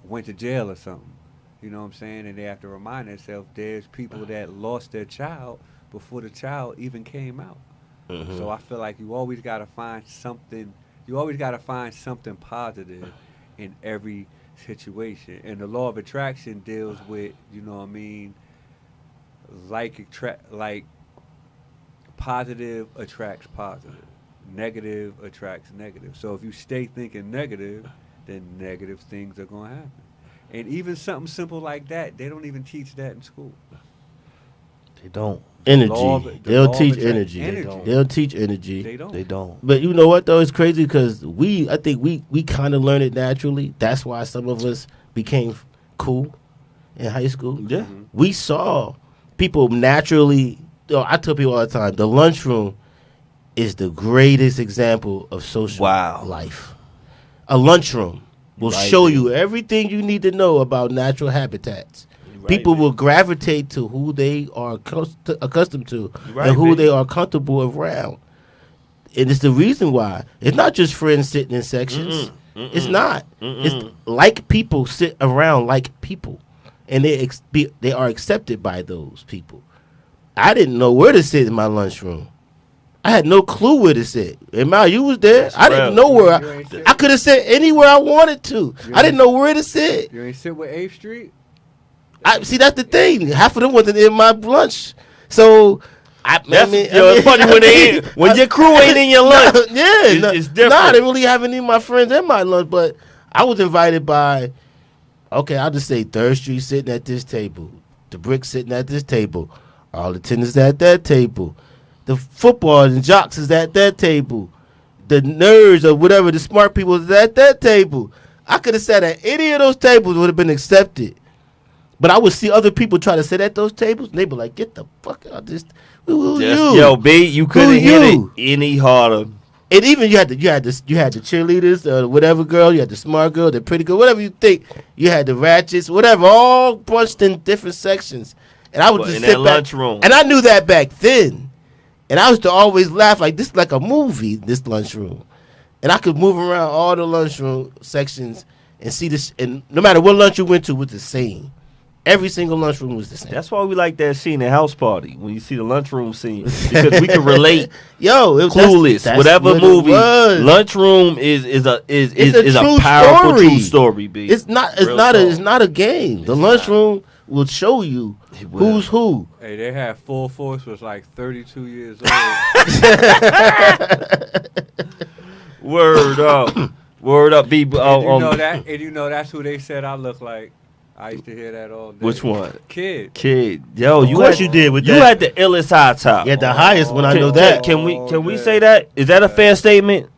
went to jail or something, you know what I'm saying, and they have to remind themselves there's people that lost their child before the child even came out. Mm-hmm. So I feel like you always got to find something. You always got to find something positive in every situation. And the law of attraction deals with, like positive attracts positive. Negative attracts negative. So if you stay thinking negative, then negative things are going to happen. And even something simple like that, they don't even teach that in school. They don't. Energy. They'll teach energy. They'll teach energy. They don't. They don't. But you know what though? It's crazy because I think we kind of learn it naturally. That's why some of us became cool in high school. Yeah. Mm-hmm. We saw people naturally. I tell people all the time, the lunchroom is the greatest example of social life. A lunchroom will show you everything you need to know about natural habitats. People will gravitate to who they are accustomed to and who they are comfortable around. And it's the reason why. It's not just friends sitting in sections. It's not. It's like people sit around like people. And they are accepted by those people. I didn't know where to sit in my lunchroom. I had no clue where to sit. And Mal, you was there. I didn't know where. I could have sat anywhere I wanted to. I didn't know where to sit. You ain't sit with 8th Street? See, that's the thing. Half of them wasn't in my lunch. So, it's funny when your crew ain't in your lunch. It's different. I didn't really have any of my friends in my lunch, but I was invited by, I'll just say 3rd Street sitting at this table, the Brick sitting at this table, all the tenants at that table, the football and jocks is at that table, the nerds or whatever, the smart people is at that table. I could have sat at any of those tables, would have been accepted. But I would see other people try to sit at those tables, and they'd be like, "Get the fuck out of this!" Yo, B, you couldn't hit it any harder. And even you had the cheerleaders, whatever girl, you had the smart girl, the pretty girl, whatever you think. You had the ratchets, whatever, all bunched in different sections. And I would just sit back, lunchroom. And I knew that back then. And I used to always laugh like this, is like a movie. This lunchroom, and I could move around all the lunchroom sections and see this. And no matter what lunch you went to, was the same. Every single lunchroom was the same. That's why we like that scene at House Party when you see the lunchroom scene, because we can relate. Clueless, that's whatever movie. Lunchroom is a powerful true story. B. It's not a game. The lunchroom will show you who's who. Hey, they had Full Force was like 32 years old. Word up, B. And you know that's who they said I look like. I used to hear that all day. Which one? Kid. Yo, you did with that. You had the illest high top. Yeah, the highest one. I know that. Can we say that? Is that a fair statement?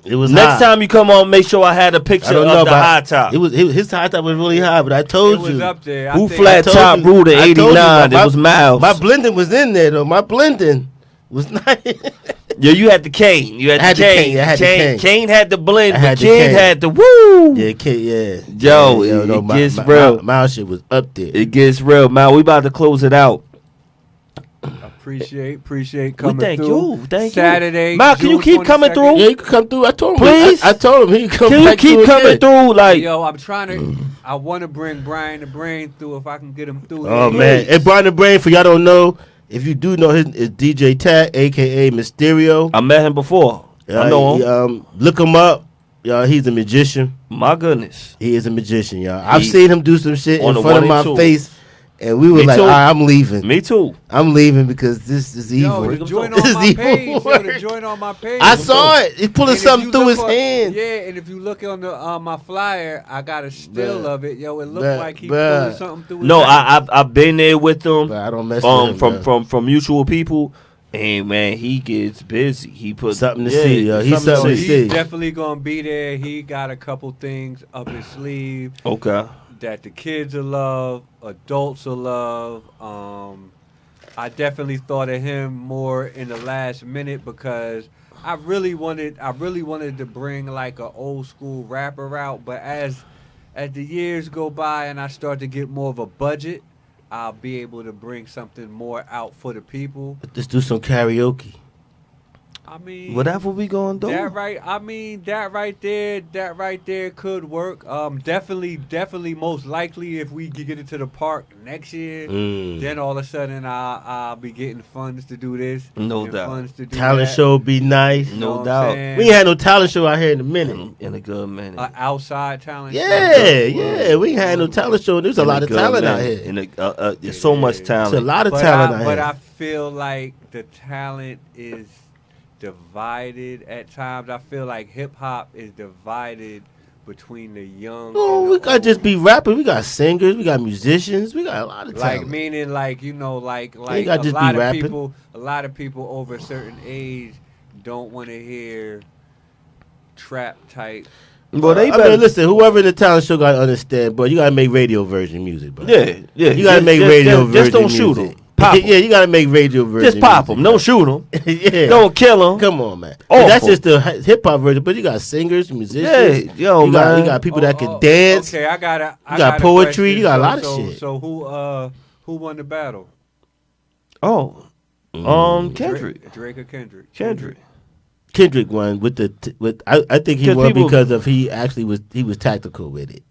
It was next time you come on, make sure I had a picture of the high top. His high top was really high, but I told you. It was up there. Who flat top ruled at 89? It was Miles. My blending was in there though. My blending was nice. Yo, you had the cane. You had the cane. I had the cane. Kane had the blend, but Kid had the woo. Yeah, Kid, yeah. Yo, it gets real. My shit was up there. It gets real, man. We about to close it out. Appreciate coming through. Thank you. Saturday. Mal, can you keep coming through? Yeah, you can come through. I told him. Please. I told him he can come Can you keep coming through? Like, yo, I'm trying to. I want to bring Brian the Brain through if I can get him through. Oh man, and Brian the Brain, for y'all don't know. If you do know, is DJ Tat, a.k.a. Mysterio. I met him before. I know him. Look him up. Y'all, he's a magician. My goodness. He is a magician, y'all. I've seen him do some shit in front of my face, And we were Me like, too. all right, I'm leaving. Me too. I'm leaving because this is evil. Yo, the joint This on is my evil page. Yo, the work. joint on my page. I saw it. He's pulling And if something you through look his on- hand. Yeah, and if you look on the my flyer, I got a still Bruh. of it. Yo, it looked Bruh. like he Bruh. pulling something through his No, hand. I've been there with them. But I don't mess with him, from mutual people, and man, he gets busy. He puts Something to see, yo. He's something something to to see. He's see. definitely gonna be there. He got a couple things up his sleeve Okay. that the kids will love, adults will love. I definitely thought of him more in the last minute because I really wanted to bring like an old school rapper out, but as the years go by and I start to get more of a budget, I'll be able to bring something more out for the people. Let's do some karaoke. I mean, Whatever we gonna do. that right there could work. Definitely most likely if we get into the park next year, then all of a sudden I'll be getting funds to do this. No and doubt. funds to do Talent that. show be nice. You know No what doubt. I'm saying? We ain't had no talent show out here in a minute. In a good minute. Outside talent. show. Yeah. We ain't had no talent show. There's a lot of talent out here. There's so much talent. There's a lot of But talent out but here. I feel like the talent is divided at times. I feel like hip hop is divided between the young. Oh, and we the got just old. be rappers. We got singers. We got musicians. We got a lot of talent. Like meaning like like gotta a just lot be of rapping. people over a certain age don't want to hear trap type. Well, they I better mean, listen. Whoever in the talent show gotta understand, but you gotta make radio version music, bro. Yeah. You gotta make radio version Just don't music. shoot them. Pop 'em. Yeah, you gotta make radio version. Just pop them. music, Don't shoot them. bro. Yeah. Don't kill them. Come on, man. Awful. That's just the hip hop version, but you got singers, musicians. Yeah, yo, you got, man. you got people that can dance. Okay, I got You got poetry, you got a lot of so, shit. So who won the battle? Oh, Kendrick. Drake or Kendrick? Kendrick won with I think he 'Cause won people- because of he was tactical with it.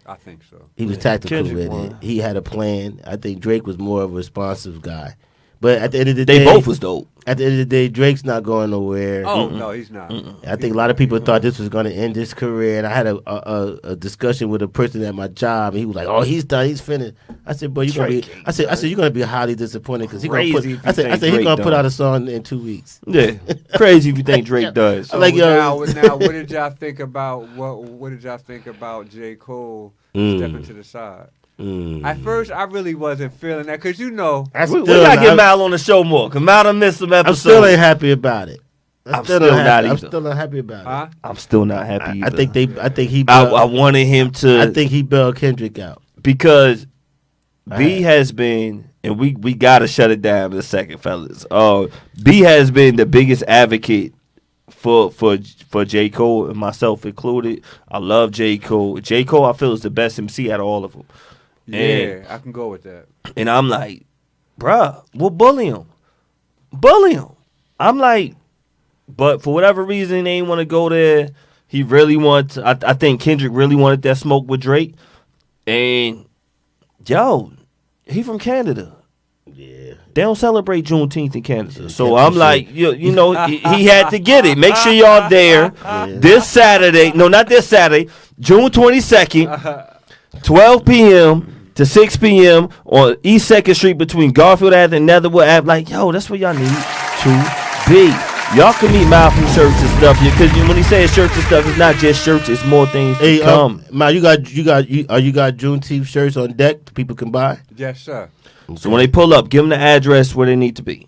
I think so. He was tactical Kendrick with won. it. He had a plan. I think Drake was more of a responsive guy. But at the end of the They day, both was dope. At the end of the day, Drake's not going nowhere. Oh no, he's not. I think a lot of people thought this was going to end his career, and I had a discussion with a person at my job, and he was like, "Oh, he's done, he's finished." I said, "Boy, you gonna be?" Drake ain't I said, "You're gonna be highly disappointed because he gonna put." Crazy if you I said, think "He's Drake gonna put done. out a song in 2 weeks." Yeah, crazy if you think Drake does. So Like, yo- now, what did y'all think about what did y'all think about J. Cole stepping to the side? At first, I really wasn't feeling that because We I'm gotta get Mal on the show more. Cause Mal done missed some episodes. still ain't happy about it. I'm still not happy. I'm either. still not happy about it. huh? I'm still not happy. I either. think he. I bailed- wanted him to. I think he bailed Kendrick out. Because B Alright. has been, and we gotta shut it down in a second, fellas. B has been the biggest advocate for J. Cole and myself included. I love J. Cole. J. Cole, I feel, is the best MC out of all of them. Yeah, I can go with that. And I'm like, bruh, we'll bully him. Bully him. I'm like, but for whatever reason, they ain't want to go there. He really wants, I think Kendrick really wanted that smoke with Drake. And, yo, he from Canada. Yeah. They don't celebrate Juneteenth in Canada. So kept I'm the like, you know, he had to get it. Make sure y'all there this Saturday. No, not this Saturday. June 22nd, 12 p.m. to 6 p.m. on East 2nd Street between Garfield Ave and Netherwood Ave. Like, yo, that's where y'all need to be. Y'all can meet Mal from shirts and stuff. Because when he says shirts and stuff, it's not just shirts. It's more things to Hey, come. Ma, you got Juneteenth shirts on deck that people can buy? Yes, sir. So when they pull up, give them the address where they need to be.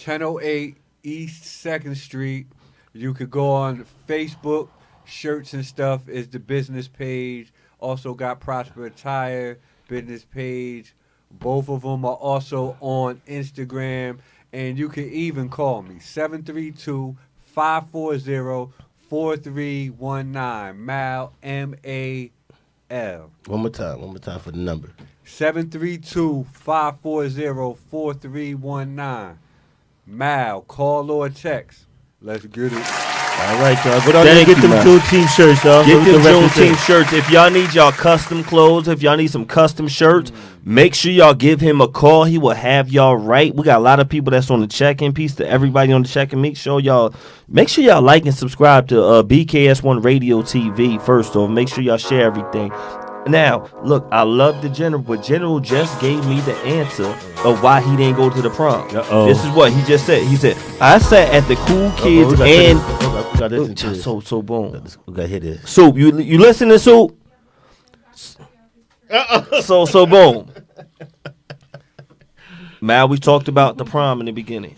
1008 East 2nd Street. You could go on Facebook. Shirts and Stuff is the business page. Also got Prosper Attire business page. Both of them are also on Instagram. And you can even call me, 732-540-4319. Mal, M-A-L. One more time for the number. 732-540-4319. Mal, call or text. Let's get it. All right, y'all. Go down there and Thank get you, them man. Juneteenth shirts, y'all. Get so we them can represent. Juneteenth shirts. If y'all need y'all custom clothes, if y'all need some custom shirts, make sure y'all give him a call. He will have y'all right. We got a lot of people that's on the check-in piece. To everybody on the check-in, make sure y'all like and subscribe to BKS1 Radio TV. First off, make sure y'all share everything. Now, look, I love the general, but General just gave me the answer of why he didn't go to the prom. This is what he just said. He said, I sat at the cool kids So boom. We gotta hit this. Soup, you listening, Soup? So boom. Mal, we talked about the prom in the beginning.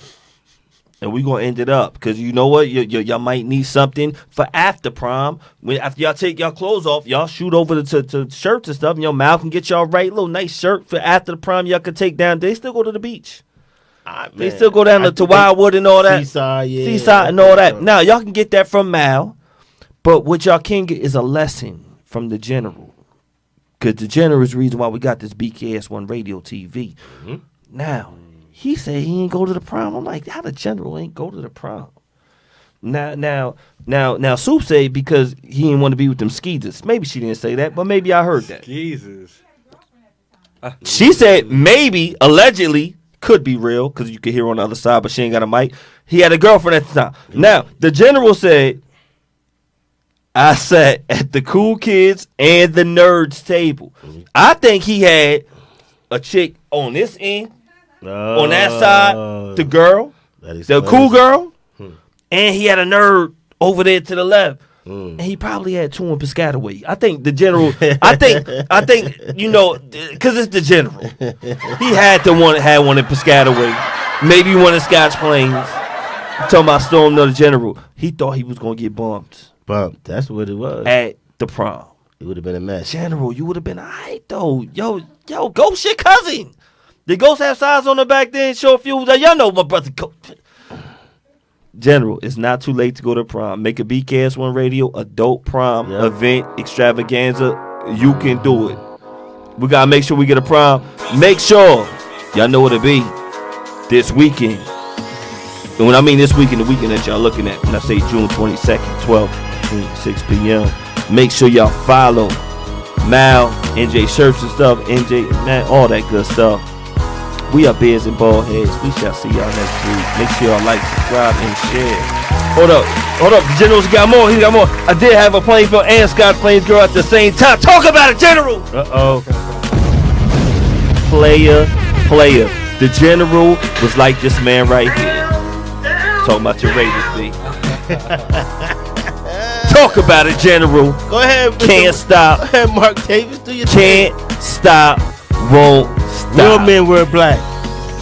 And we're going to end it up because you know what? Y'all might need something for after prom. After y'all take y'all clothes off, y'all shoot over to shirts and stuff. And your Mal can get y'all right little nice shirt for after the prom y'all can take down. They still go to the beach. They still go down to Wildwood and all that. Seaside and all that. Now, y'all can get that from Mal. But what y'all can get is a lesson from the general. Because the general is the reason why we got this BKS1 radio TV. Mm-hmm. Now, he said he ain't go to the prom. I'm like, how the general ain't go to the prom? Now, Soup say because he didn't want to be with them skeezers. Maybe she didn't say that, but maybe I heard that. Skeezers. She said maybe, allegedly, could be real, because you could hear on the other side, but she ain't got a mic. He had a girlfriend at the time. Now, the general said, I sat at the cool kids and the nerds table. I think he had a chick on this end. On that side, the girl, the cool girl, and he had a nerd over there to the left. And he probably had two in Piscataway. I think the general, I think, you know, because it's the general. He had one in Piscataway. Maybe one in Scotch Plains. Talking about Storm the general. He thought he was going to get bumped. Bumped. That's what it was. At the prom. It would have been a mess. General, you would have been all right, though. Yo, Ghost your cousin. Did Ghost have size on the back then? Show a few. Y'all know my brother. General, it's not too late to go to prom. Make a BKS1 radio adult prom event extravaganza. You can do it. We got to make sure we get a prom. Make sure y'all know what it be this weekend. And when I mean this weekend, the weekend that y'all looking at, when I say June 22nd, 12, 6 p.m., make sure y'all follow Mal, NJ Shirts and stuff, NJ, man, all that good stuff. We are Beards N Baldheads. We shall see y'all next week. Make sure y'all like, subscribe, and share. Hold up. The General's got more. He got more. I did have a Plainfield and Scott Plains girl at the same time. Talk about it, General. Player. The General was like this man right here. Talking about your Raiders, B. Talk about it, General. Go ahead. Mr. Can't stop. Go ahead, Mark Davis. Do your Can't thing. stop. Won't stop. Real men wear black.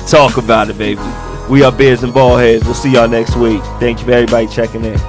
Talk about it, baby. We are Beards N Baldheads. We'll see y'all next week. Thank you for everybody checking in.